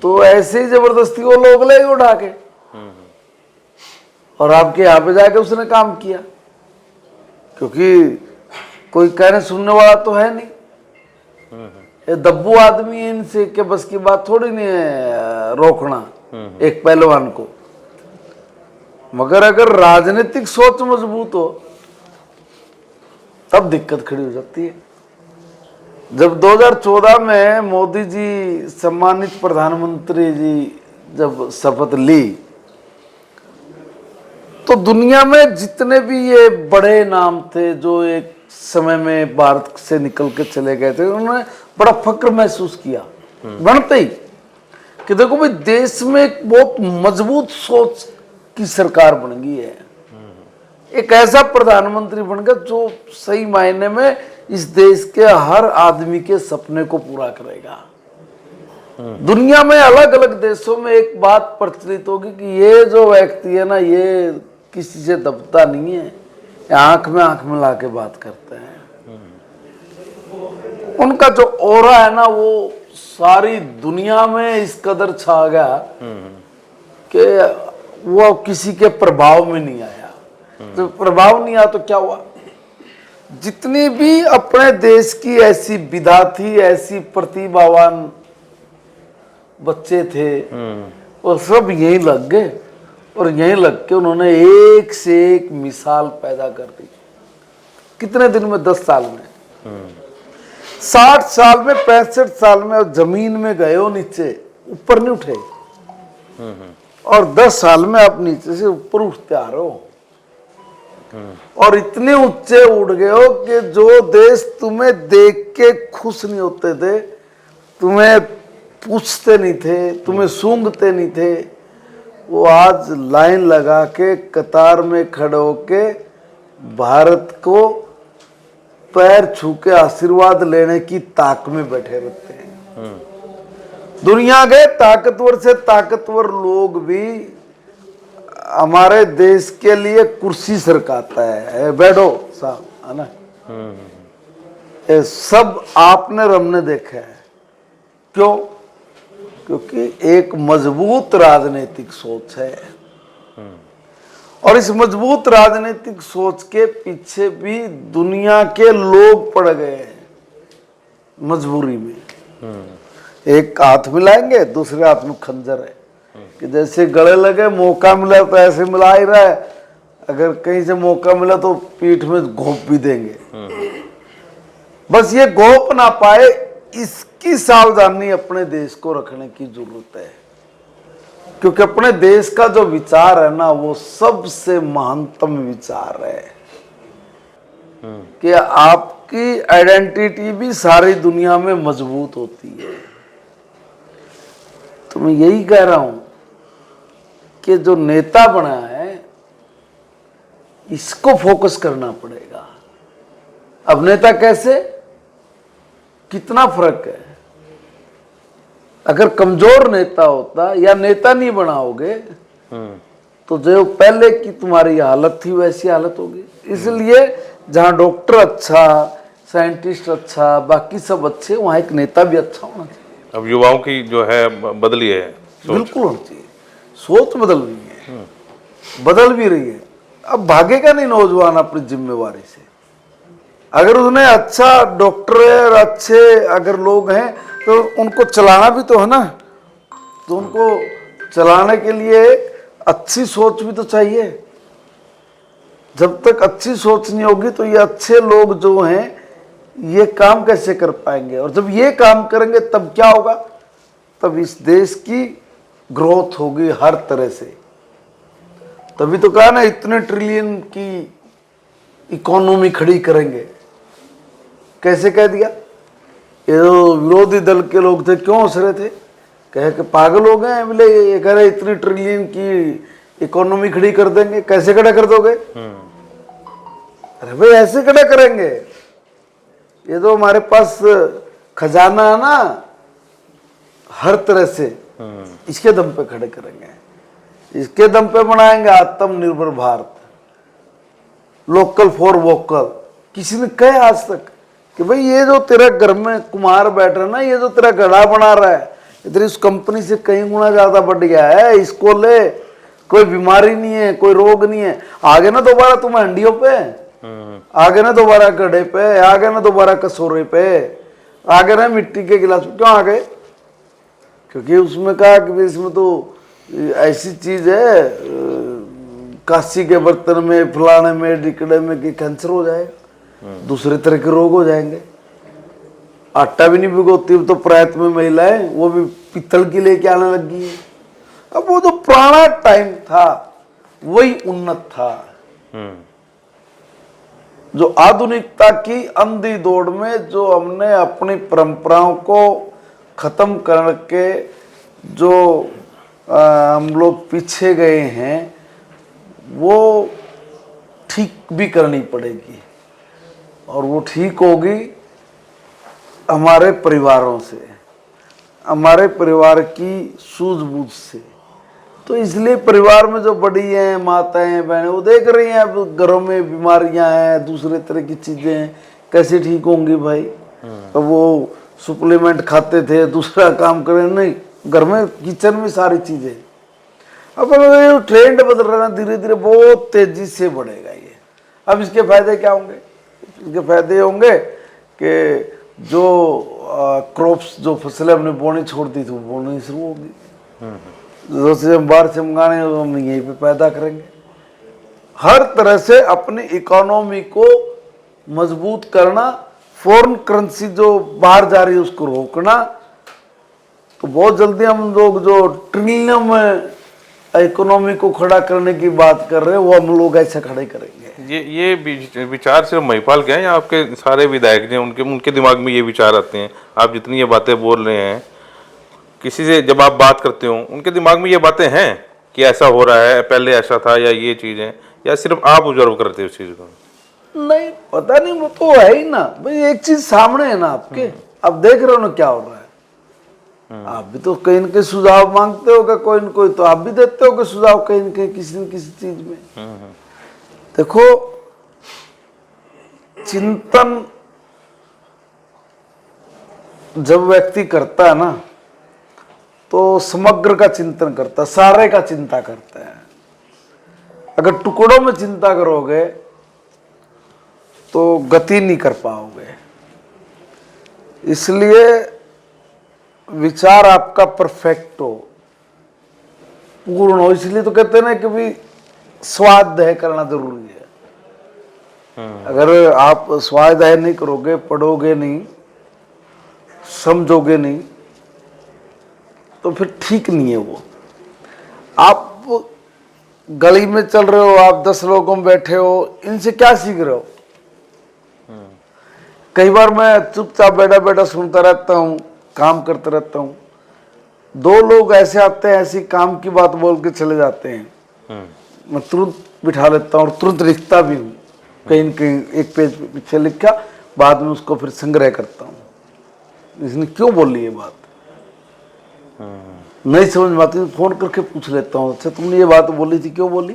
तो ऐसे ही जबरदस्ती वो लोग लेंगे उठा के, और आपके यहाँ पे जाके उसने काम किया, क्योंकि कोई कहने सुनने वाला तो है नहीं। ये दब्बू आदमी है, इनसे के बस की बात थोड़ी नहीं है रोकना एक पहलवान को। मगर अगर राजनीतिक सोच मजबूत हो तब दिक्कत खड़ी हो जाती है। जब 2014 में मोदी जी सम्मानित प्रधानमंत्री जी जब शपथ ली, तो दुनिया में जितने भी ये बड़े नाम थे जो एक समय में भारत से निकल के चले गए थे, उन्होंने बड़ा फक्र महसूस किया बनते ही कि देखो भाई देश में एक बहुत मजबूत सोच की सरकार बन गई है। एक ऐसा प्रधानमंत्री बन गया जो सही मायने में इस देश के हर आदमी के सपने को पूरा करेगा। दुनिया में अलग अलग देशों में एक बात प्रचलित होगी कि ये जो व्यक्ति है ना, ये किसी से दबता नहीं है, आंख में आंख मिला के बात करते हैं। उनका जो ऑरा है ना, वो सारी दुनिया में इस कदर छा गया कि वो किसी के प्रभाव में नहीं आया। तो प्रभाव नहीं आया तो क्या हुआ, जितनी भी अपने देश की ऐसी विधा थी, ऐसी प्रतिभावान बच्चे थे, वो सब यहीं लग गए और यहीं लग के उन्होंने एक से एक मिसाल पैदा कर दी। कितने दिन में? 10 साल में। 60 साल में, 65 साल में और जमीन में गए हो नीचे, ऊपर नहीं उठे। और 10 साल में आप नीचे से ऊपर उठते आ रहे हो और इतने ऊंचे उड़ गए हो कि जो देश तुम्हें देख के खुश नहीं होते थे, तुम्हें पूछते नहीं थे, तुम्हें सूंघते नहीं थे, वो आज लाइन लगा के कतार में खड़े होके भारत को पैर छू के आशीर्वाद लेने की ताक में बैठे रहते हैं। दुनिया के ताकतवर से ताकतवर लोग भी हमारे देश के लिए कुर्सी सरकाता है, बैठो साहब, है ना। ये सब आपने हमने देखा है। क्यों? क्योंकि एक मजबूत राजनीतिक सोच है और इस मजबूत राजनीतिक सोच के पीछे भी दुनिया के लोग पड़ गए हैं मजबूरी में। एक हाथ मिलाएंगे, दूसरे हाथ में खंजर है कि जैसे गले लगे, मौका मिला तो ऐसे मिला ही रहा है, अगर कहीं से मौका मिला तो पीठ में घोंप भी देंगे। बस ये घोंप ना पाए, इसकी सावधानी अपने देश को रखने की जरूरत है, क्योंकि अपने देश का जो विचार है ना, वो सबसे महानतम विचार है कि आपकी आइडेंटिटी भी सारी दुनिया में मजबूत होती है। तो मैं यही कह रहा हूं कि जो नेता बना है इसको फोकस करना पड़ेगा। अब नेता कैसे, कितना फर्क है। अगर कमजोर नेता होता या नेता नहीं बनाओगे तो जो पहले की तुम्हारी हालत थी वैसी हालत होगी। इसलिए जहां डॉक्टर अच्छा, साइंटिस्ट अच्छा, बाकी सब अच्छे, वहां एक नेता भी अच्छा होना चाहिए। अब युवाओं की जो है बदली है सोच। बिल्कुल होनी चाहिए, सोच बदल रही है, बदल भी रही है। अब भागेगा नहीं नौजवान अपनी जिम्मेवारी से। अगर उसने अच्छा डॉक्टर है और अच्छे अगर लोग हैं तो उनको चलाना भी तो है ना, तो उनको चलाने के लिए अच्छी सोच भी तो चाहिए। जब तक अच्छी सोच नहीं होगी तो ये अच्छे लोग जो हैं ये काम कैसे कर पाएंगे। और जब ये काम करेंगे तब क्या होगा, तब इस देश की ग्रोथ होगी हर तरह से। तभी तो कहा ना, इतने ट्रिलियन की इकोनॉमी खड़ी करेंगे। कैसे कह दिया? ये जो विरोधी दल के लोग थे क्यों हंस रहे थे, कहे कि पागल हो गए बोले, ये कह रहे इतनी ट्रिलियन की इकोनॉमी खड़ी कर देंगे। कैसे खड़ा कर दोगे? अरे भाई ऐसे खड़ा करेंगे, ये तो हमारे पास खजाना है ना हर तरह से, इसके दम पे खड़े करेंगे, इसके दम पे बनाएंगे आत्मनिर्भर भारत, लोकल फॉर वोकल। किसी ने कहा आज तक कि भाई ये जो तेरा घर में कुमार बैठ रहा है ना, ये जो तेरा घड़ा बना रहा है, इधर इस कंपनी से कई गुना ज्यादा बढ़ गया है, इसको ले, कोई बीमारी नहीं है, कोई रोग नहीं है। आगे ना दोबारा तुम हंडियों पे, आगे ना दोबारा गड्ढे पे, आगे ना दोबारा कसोरे पे, आगे ना मिट्टी के गिलास पे। क्यों आ गए? क्योंकि उसमें कहा कि भाई इसमें तो ऐसी चीज है, काशी के बर्तन में, फलाने में, ढिकड़े में कि कैंसर हो जाएगा, दूसरे तरह के रोग हो जाएंगे। आटा भी नहीं भिगोती तो प्रायत में महिलाएं, वो भी पित्तल की लेके आने लगी है। अब वो जो पुराना टाइम था वही उन्नत था। जो आधुनिकता की अंधी दौड़ में जो हमने अपनी परंपराओं को खत्म करके जो हम लोग पीछे गए हैं, वो ठीक भी करनी पड़ेगी। और वो ठीक होगी हमारे परिवारों से, हमारे परिवार की सूझबूझ से। तो इसलिए परिवार में जो बड़ी हैं, माताएं, बहनें, वो देख रही हैं अब घरों में बीमारियां हैं, दूसरे तरह की चीजें हैं, कैसे ठीक होंगी भाई। तो वो सप्लीमेंट खाते थे, दूसरा काम करें, नहीं, घर में किचन में सारी चीजें। अब ये ट्रेंड बदल रहा है, धीरे धीरे बहुत तेजी से बढ़ेगा ये। अब इसके फायदे क्या होंगे? इसके फायदे होंगे कि जो क्रॉप्स, जो फसलें हमने बोनी छोड़ दी थी, वो बोनी शुरू होगी। जैसे हम बाहर से मंगाने हम यहीं पे पैदा करेंगे। हर तरह से अपनी इकोनॉमी को मजबूत करना, फॉरेन करेंसी जो बाहर जा रही है उसको रोकना। तो बहुत जल्दी हम लोग जो ट्रिलियन में इकोनॉमी को खड़ा करने की बात कर रहे हैं, वो हम लोग ऐसे खड़े करेंगे। ये विचार सिर्फ महिपाल के हैं या आपके सारे विधायक जो उनके दिमाग में ये विचार आते हैं? आप जितनी ये बातें बोल रहे हैं, किसी से जब आप बात करते हो उनके दिमाग में ये बातें हैं कि ऐसा हो रहा है, पहले ऐसा था, या ये चीजें, या सिर्फ आप ऑब्जर्व करते हो इस चीज को? नहीं, पता नहीं, वो तो है ही ना भाई। एक चीज सामने है ना आपके, आप देख रहे हो ना क्या हो रहा है। आप भी तो कहीं न कहीं सुझाव मांगते हो, कोई न कोई तो आप भी देते हो सुझाव कहीं न कहीं, किसी न किसी चीज में। देखो, चिंतन जब व्यक्ति करता है ना, तो समग्र का चिंतन करता है, सारे का चिंता करता है। अगर टुकड़ों में चिंता करोगे तो गति नहीं कर पाओगे। इसलिए विचार आपका परफेक्ट हो, पूर्ण हो। इसलिए तो कहते हैं ना कि भाई स्वाध्याय करना जरूरी है। अगर आप स्वाध्याय नहीं करोगे, पढ़ोगे नहीं, समझोगे नहीं, तो फिर ठीक नहीं है वो। आप गली में चल रहे हो, आप 10 लोगों में बैठे हो, इनसे क्या सीख रहे हो? कई बार मैं चुपचाप बैठा बैठा सुनता रहता हूँ, काम करता रहता हूँ। 2 लोग ऐसे आते हैं, ऐसी काम की बात बोल के चले जाते हैं, मैं तुरंत बिठा लेता हूँ और तुरंत लिखता भी हूँ। कहीं न कहीं एक पेज पे पीछे लिखा, बाद में उसको फिर संग्रह करता हूँ, इसने क्यों बोली ये बात। नहीं समझ में आती, फोन करके पूछ लेता हूँ, अच्छा तुमने ये बात बोली थी, क्यों बोली?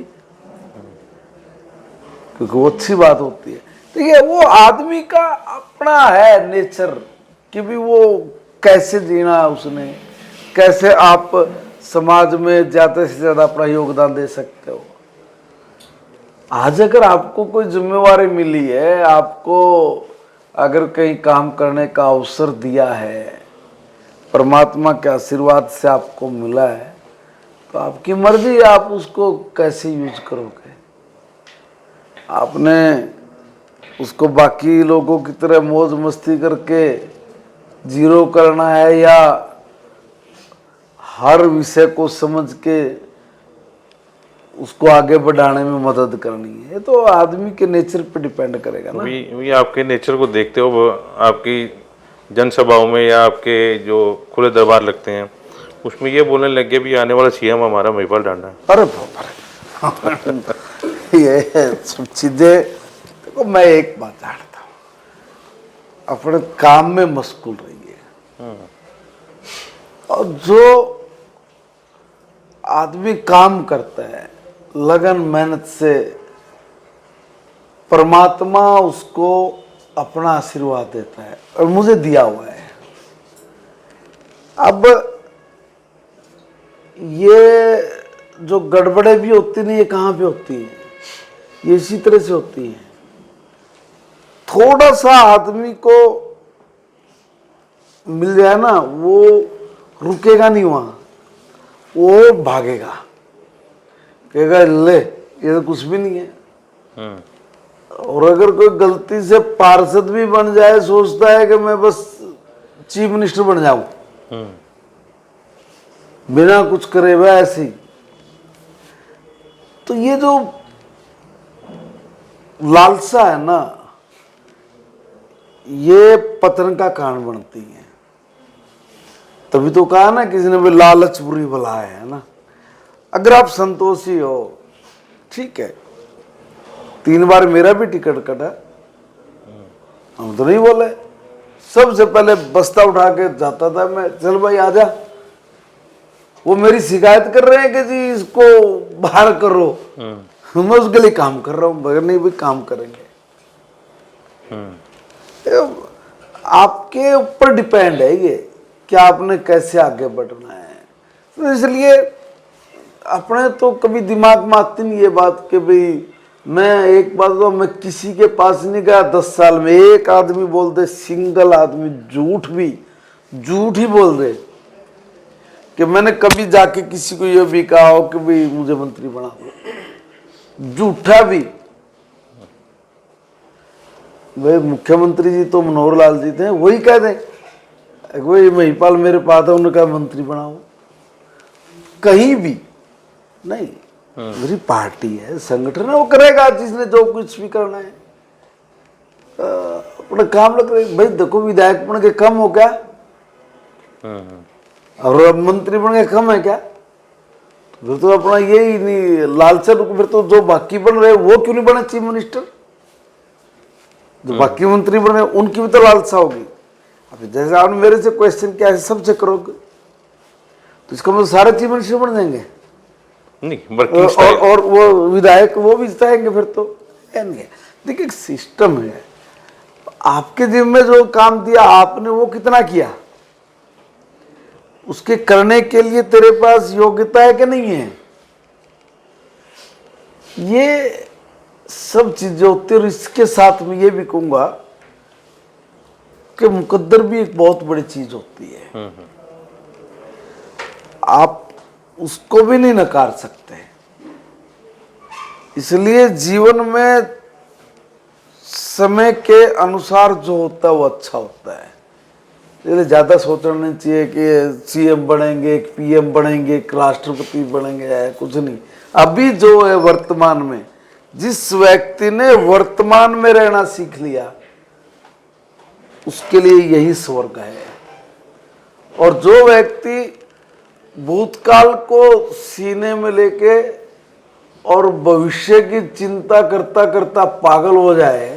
क्योंकि वो अच्छी बात होती है। देखिए, वो आदमी का अपना है नेचर कि भी वो कैसे जीना, उसने कैसे आप समाज में ज्यादा से ज्यादा अपना योगदान दे सकते हो। आज अगर आपको कोई जिम्मेवारी मिली है, आपको अगर कहीं काम करने का अवसर दिया है, परमात्मा के आशीर्वाद से आपको मिला है, तो आपकी मर्जी है आप उसको कैसे यूज करोगे। आपने उसको बाकी लोगों की तरह मौज मस्ती करके जीरो करना है, या हर विषय को समझ के उसको आगे बढ़ाने में मदद करनी है। ये तो आदमी के नेचर पे डिपेंड करेगा ना। भी आपके नेचर को देखते हो, वो आपकी जनसभाओं में या आपके जो खुले दरबार लगते हैं, उसमें ये बोलने लगे भी आने वाला सीएम हमारा महिपाल डांडा। अरे बाप रे, ये सब चीजें। देखो, मैं एक बात जानता हूँ, अपने काम में मशगूल रहिए। और जो आदमी काम करता है लगन मेहनत से, परमात्मा उसको अपना आशीर्वाद देता है, और मुझे दिया हुआ है। अब ये जो गड़बड़े भी होती नहीं, ये कहाँ पे होती है? ये इसी तरह से होती है। थोड़ा सा आदमी को मिल जाए ना, वो रुकेगा नहीं वहां, वो भागेगा, कहेगा ले ये तो कुछ भी नहीं है। और अगर कोई गलती से पार्षद भी बन जाए, सोचता है कि मैं बस चीफ मिनिस्टर बन जाऊं, बिना कुछ करे हुए ऐसे ही। तो ये जो लालसा है ना, ये पतन का कारण बनती है। तभी तो कहा ना किसी ने भी, लालच बुरी बला है ना। अगर आप संतोषी हो, ठीक है, 3 बार मेरा भी टिकट कटा, हम तो नहीं बोले। सबसे पहले बस्ता उठा के जाता था मैं, चल भाई आजा। वो मेरी शिकायत कर रहे हैं कि जी इसको बाहर करो, मैं उसके लिए काम कर रहा हूं, मगर नहीं भी काम करेंगे। आपके ऊपर डिपेंड है ये कि आपने कैसे आगे बढ़ना है। तो इसलिए अपने तो कभी दिमाग में आती नहीं ये बात कि भाई मैं एक बात तो, मैं किसी के पास नहीं गया 10 साल में। एक आदमी बोल दे, सिंगल आदमी झूठ ही बोल दे कि मैंने कभी जाके किसी को ये भी कहा हो कि भाई मुझे मंत्री बना दो, झूठा भी। भाई मुख्यमंत्री जी तो मनोहर लाल जी थे, वही कह दें वही महिपाल मेरे पास है, उन्होंने कहा मंत्री बनाओ। कहीं भी नहीं, मेरी पार्टी है, संगठन है, वो करेगा जिसने जो कुछ भी करना है। अपना काम लग रहे भाई। देखो विधायक बन के कम हो क्या, और अब मंत्री बन के कम है क्या? फिर तो अपना यही नहीं लालचर। फिर तो जो बाकी बन रहे वो क्यों नहीं बने चीफ मिनिस्टर? जो बाकी मंत्री बने उनकी भी तो लालसा होगी। अभी जैसे आपने मेरे से क्वेश्चन किया है, सबसे करोगे तो इसका मतलब सारे चीफ मिनिस्टर बन जाएंगे नहीं, और वो विधायक वो भी जिताएंगे फिर तो। नहीं, देखिए एक सिस्टम है। आपके जिम्मे में जो काम दिया आपने, वो कितना किया, उसके करने के लिए तेरे पास योग्यता है कि नहीं है? ये सब चीजें होती है। और इसके साथ में ये भी कहूंगा कि मुकद्दर भी एक बहुत बड़ी चीज होती है। आप उसको भी नहीं नकार सकते। इसलिए जीवन में समय के अनुसार जो होता है वो अच्छा होता है। इसलिए ज्यादा सोचना नहीं चाहिए कि सीएम बनेंगे, एक पीएम बनेंगे, एक राष्ट्रपति बनेंगे, कुछ नहीं। अभी जो है वर्तमान में, जिस व्यक्ति ने वर्तमान में रहना सीख लिया, उसके लिए यही स्वर्ग है। और जो व्यक्ति भूतकाल को सीने में लेके और भविष्य की चिंता करता करता पागल हो जाए,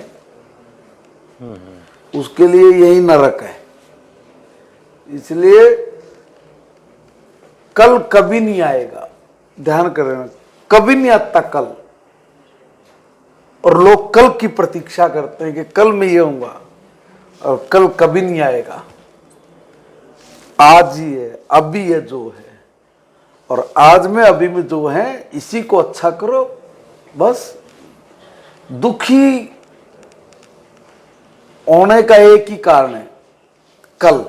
उसके लिए यही नरक है। इसलिए कल कभी नहीं आएगा, ध्यान करें, कभी नहीं आता कल। और लोग कल की प्रतीक्षा करते हैं कि कल मैं ये होऊंगा, और कल कभी नहीं आएगा। आज ही है, अभी है जो है, और आज में अभी में जो है, इसी को अच्छा करो बस। दुखी होने का एक ही कारण है, कल,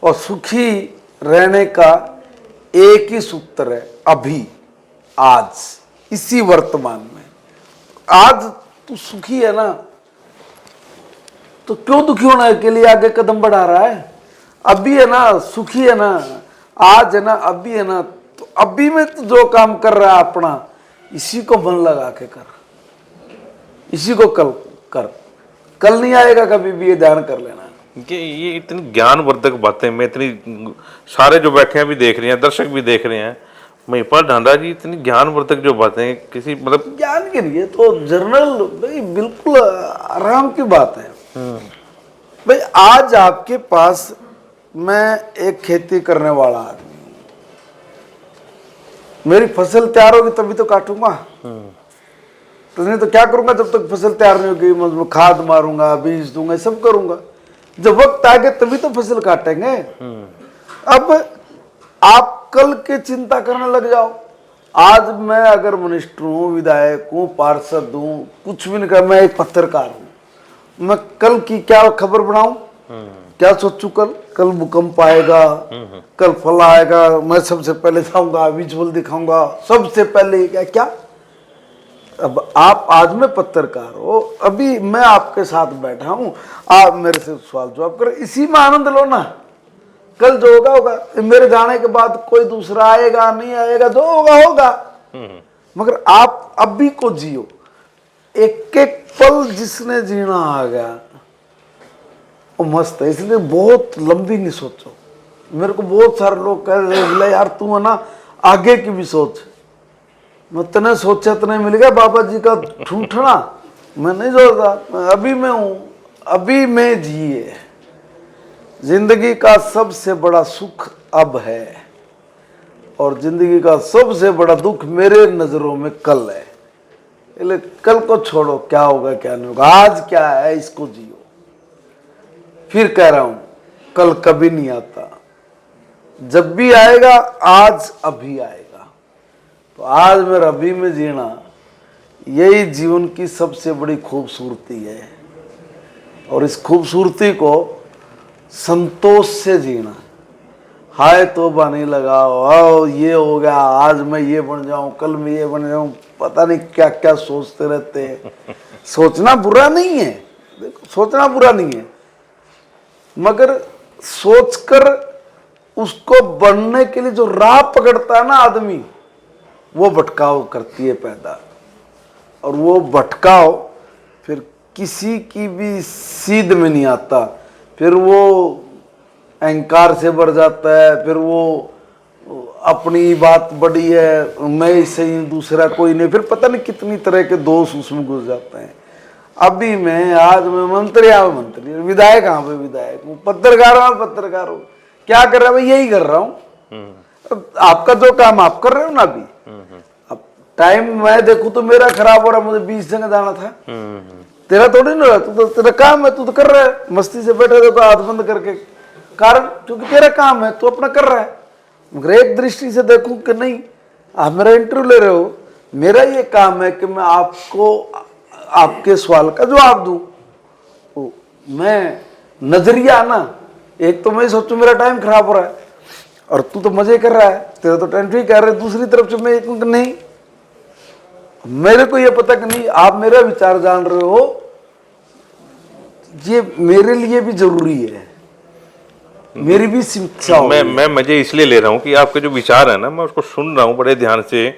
और सुखी रहने का एक ही सूत्र है, अभी, आज, इसी वर्तमान में। आज तू सुखी है ना, तो क्यों दुखी होने के लिए आगे कदम बढ़ा रहा है? अभी है ना, सुखी है ना, आज है ना, अभी है ना, तो अभी में तो जो काम कर रहा है अपना, इसी को मन लगा के कर, इसी को कल कर। कल नहीं आएगा कभी भी, ये ध्यान कर लेना। कि ये इतनी ज्ञानवर्धक बातें, मैं इतनी, सारे जो बैठे हैं भी देख रहे हैं, दर्शक भी देख रहे हैं, महिपाल ढांडा जी इतनी ज्ञानवर्धक जो बातें, किसी मतलब ज्ञान के लिए तो जर्नल भाई बिल्कुल आराम की बात है। भाई आज आपके पास, मैं एक खेती करने वाला आदमी हूं, मेरी फसल तैयार होगी तभी तो काटूंगा। तो नहीं तो क्या करूंगा जब तक फसल तैयार नहीं होगी? मैं खाद मारूंगा, बीज दूंगा, सब करूंगा। जब वक्त आ गया तभी तो फसल काटेंगे। अब आप आप कल की चिंता करने लग जाओ। आज मैं अगर मिनिस्टर हूँ, विधायक हूँ, पार्षद हूँ, कुछ भी नहीं कर, मैं एक पत्रकार हूँ, मैं कल की क्या खबर बनाऊं, क्या सोचूं, कल भूकंप आएगा, कल फला आएगा, मैं सबसे पहले जाऊंगा, विजुअल दिखाऊंगा, सबसे पहले क्या। अब आप आज में पत्रकार हो, अभी मैं आपके साथ बैठा हूं, आप मेरे से सवाल जवाब करो, इसी में आनंद लो ना। कल जो होगा होगा, मेरे जाने के बाद कोई दूसरा आएगा नहीं आएगा, जो होगा होगा, मगर आप अभी को जियो। एक एक पल जिसने जीना आ गया वो मस्त है, इसलिए बहुत लंबी नहीं सोचो। मेरे को बहुत सारे लोग कह रहे बोले यार तू है ना आगे की भी सोच। मैं तने सोचा तने मिल गया बाबा जी का ठूठना, मैं नहीं सोचता, मैं अभी में हूं, अभी में जिए। जिंदगी का सबसे बड़ा सुख अब है और जिंदगी का सबसे बड़ा दुख मेरे नजरों में कल है। इसलिए कल को छोड़ो, क्या होगा क्या नहीं होगा, आज क्या है इसको जियो। फिर कह रहा हूं कल कभी नहीं आता, जब भी आएगा आज अभी आएगा। तो आज मेरा अभी में जीना यही जीवन की सबसे बड़ी खूबसूरती है और इस खूबसूरती को संतोष से जीना। हाय तौबा नहीं लगाओ, आओ ये हो गया, आज मैं ये बन जाऊं, कल मैं ये बन जाऊं, पता नहीं क्या क्या सोचते रहते हैं। सोचना बुरा नहीं है, देखो सोचना बुरा नहीं है, मगर सोचकर उसको बनने के लिए जो राह पकड़ता है ना आदमी, वो भटकाव करती है पैदा। और वो भटकाव फिर किसी की भी सीध में नहीं आता, फिर वो अहंकार से भर जाता है, फिर वो अपनी बात बड़ी है, मैं ही सही दूसरा कोई नहीं, फिर पता नहीं कितनी तरह के दोष उसमें घुस जाते हैं। अभी मैं आज मैं मंत्री मंत्री, विधायक हाँ पे विधायक हूँ, पत्रकार हूँ पत्रकार हूँ, क्या कर रहा है भाई, यही कर रहा हूँ। आपका जो काम आप कर रहे हो ना अभी, अब टाइम मैं देखूं तो मेरा खराब हो रहा, मुझे 20 जगह जाना था, तेरा थोड़ी ना रहा, तू तो तेरा काम है, तू तो कर रहा है, मस्ती से बैठे देखो हाथ बंद करके, कारण क्योंकि तेरा काम है, तू अपना कर रहा है। मगर एक दृष्टि से देखूं कि नहीं, आप मेरा इंटरव्यू ले रहे हो, मेरा ये काम है कि मैं आपको आपके सवाल का जवाब दूं। मैं नजरिया ना, एक तो मैं सोचूं मेरा टाइम खराब हो रहा है और तू तो मजे कर रहा है, तेरा तो टाइम ठीक कर रहे, दूसरी तरफ से मैं एक नहीं, मेरे को ये पता कि नहीं आप मेरा विचार जान रहे हो, ये मेरे लिए भी जरूरी है, मेरी भी शिक्षा हो। मैं मजे इसलिए ले रहा हूँ कि आपके जो विचार है ना, मैं उसको सुन रहा हूँ बड़े ध्यान से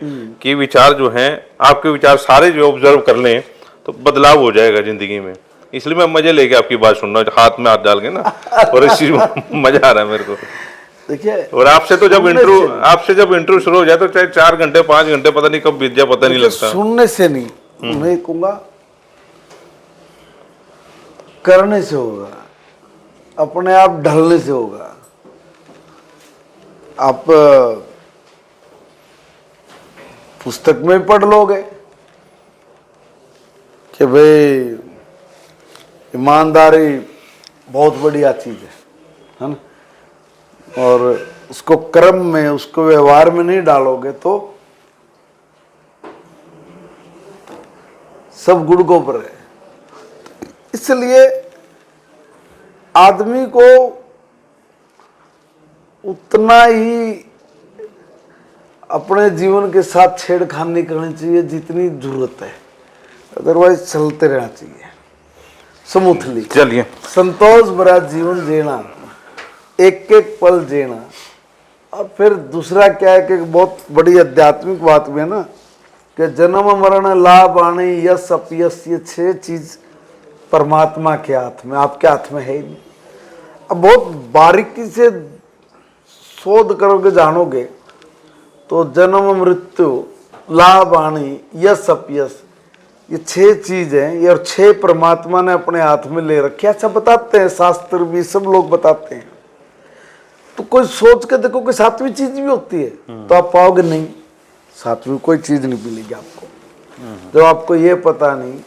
कि विचार जो हैं, आपके विचार सारे जो ऑब्जर्व कर लें तो बदलाव हो जाएगा जिंदगी में। इसलिए मैं मजे लेके आपकी बात सुन रहा हूँ, हाथ में हाथ डाल के ना, और इस चीज में मजा आ रहा है मेरे को। देखिए, और आपसे तो जब इंटरव्यू शुरू हो जाए तो चाहे 4 घंटे 5 घंटे पता नहीं कब बीत जाए, पता नहीं लगता। सुनने से नहीं, मैं कहूँगा करने से होगा, अपने आप ढलने से होगा। आप पुस्तक में पढ़ लोगे कि भाई ईमानदारी बहुत बढ़िया चीज है ना, और उसको कर्म में, उसको व्यवहार में नहीं डालोगे तो सब गुड़गों पर है। इसलिए आदमी को उतना ही अपने जीवन के साथ छेड़खानी करनी चाहिए जितनी जरूरत है, अदरवाइज चलते रहना चाहिए स्मूथली। चलिए, संतोष भरा जीवन जीना, एक एक पल जीना। और फिर दूसरा क्या है कि बहुत बड़ी आध्यात्मिक बात भी है ना, कि जन्म मरण लाभ हानि यश अपयश, ये 6 चीज परमात्मा के हाथ में, आपके हाथ में है ही नहीं। अब बहुत बारीकी से शोध करोगे, जानोगे तो जन्म मृत्यु लाभ हानि यश अपयश, ये 6 चीज हैं, ये और 6 परमात्मा ने अपने हाथ में ले रखे। अच्छा बताते हैं शास्त्र भी, सब लोग बताते हैं। तो कोई सोच के देखो कि 7वीं चीज भी होती है, तो आप पाओगे नहीं, 7वीं कोई चीज नहीं मिलेगी आपको। जब आपको ये पता नहीं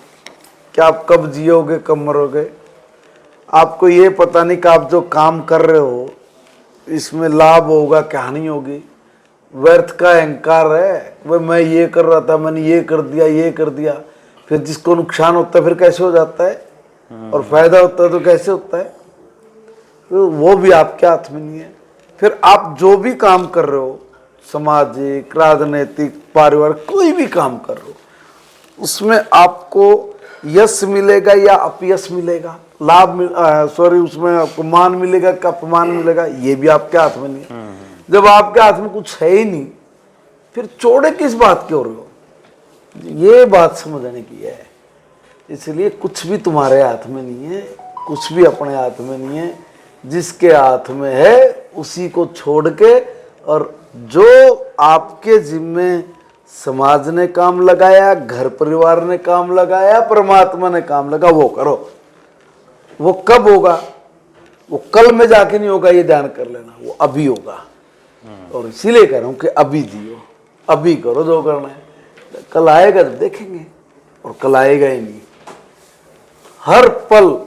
कि आप कब जियोगे कब मरोगे, आपको ये पता नहीं कि आप जो काम कर रहे हो इसमें लाभ होगा क्या हानि होगी, व्यर्थ का अहंकार है, वह मैं ये कर रहा था, मैंने ये कर दिया। फिर जिसको नुकसान होता है फिर कैसे हो जाता है, और फायदा होता है तो कैसे होता है, तो वो भी आपके हाथ में नहीं है। फिर आप जो भी काम कर रहे हो, सामाजिक, राजनीतिक, पारिवारिक, कोई भी काम कर रहे हो, उसमें आपको यश मिलेगा या अपयश मिलेगा, उसमें आपको मान मिलेगा कि अपमान मिलेगा, ये भी आपके हाथ में नहीं है। जब आपके हाथ में कुछ है ही नहीं, फिर चौड़े किस बात के हो रहे हो, ये बात समझने की है। इसलिए कुछ भी तुम्हारे हाथ में नहीं है, कुछ भी अपने हाथ में नहीं है। जिसके हाथ में है उसी को छोड़ के, और जो आपके जिम्मे समाज ने काम लगाया, घर परिवार ने काम लगाया, परमात्मा ने काम लगा, वो करो। वो कब होगा? वो कल में जाके नहीं होगा, ये ध्यान कर लेना, वो अभी होगा। और इसीलिए कह रहा हूं कि अभी जियो, अभी करो जो करना है। कल आएगा तो देखेंगे, और कल आएगा ही नहीं। हर पल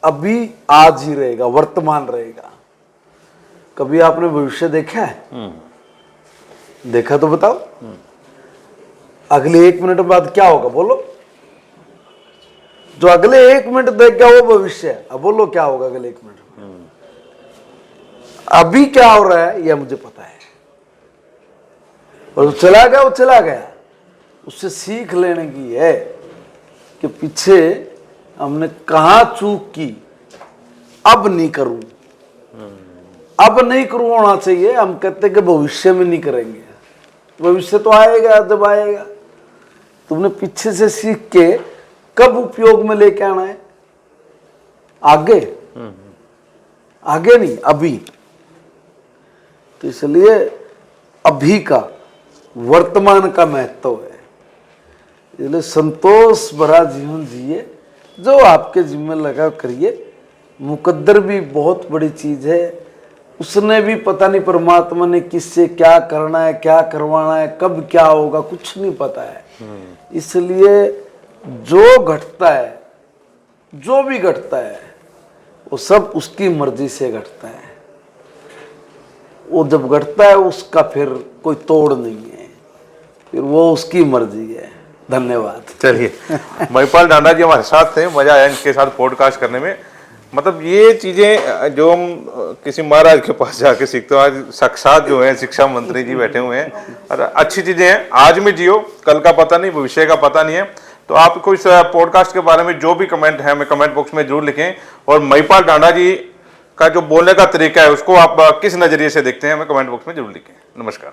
अभी आज ही रहेगा, वर्तमान रहेगा। कभी आपने भविष्य देखा है? देखा तो बताओ। अगले 1 मिनट बाद क्या होगा, बोलो। जो अगले 1 मिनट देख गया वो भविष्य है। अब बोलो क्या होगा अगले 1 मिनट में। अभी क्या हो रहा है यह मुझे पता है, और जो चला गया वो चला गया। उससे सीख लेने की है कि पीछे हमने कहां चूक की, अब नहीं करूं, अब नहीं करूं होना चाहिए। हम कहते हैं कि भविष्य में नहीं करेंगे, भविष्य तो आएगा जब आएगा। तुमने पीछे से सीख के कब उपयोग में लेके आना है? आगे, आगे नहीं, अभी। तो इसलिए अभी का, वर्तमान का महत्व है। इसलिए संतोष भरा जीवन जिए, जो आपके जिम्मे लगा करिए। मुकद्दर भी बहुत बड़ी चीज है, उसने भी पता नहीं परमात्मा ने किससे क्या करना है, क्या करवाना है, कब क्या होगा, कुछ नहीं पता है। इसलिए जो घटता है, जो भी घटता है, वो सब उसकी मर्जी से घटता है। वो जब घटता है उसका फिर कोई तोड़ नहीं है, फिर वो उसकी मर्जी है। धन्यवाद। चलिए, महिपाल डांडा जी हमारे साथ थे, मजा आया इनके साथ पॉडकास्ट करने में। मतलब ये चीजें जो हम किसी महाराज के पास जाके सीखते हो, आज साक्षात जो है शिक्षा मंत्री जी बैठे हुए हैं, और अच्छी चीजें हैं। आज में जियो, कल का पता नहीं, भविष्य का पता नहीं है। तो आपको इस पॉडकास्ट के बारे में जो भी कमेंट है, हमें कमेंट बॉक्स में जरूर लिखें। और महिपाल डांडा जी का जो बोलने का तरीका है, उसको आप किस नजरिए से देखते हैं, हमें कमेंट बॉक्स में जरूर लिखें। नमस्कार।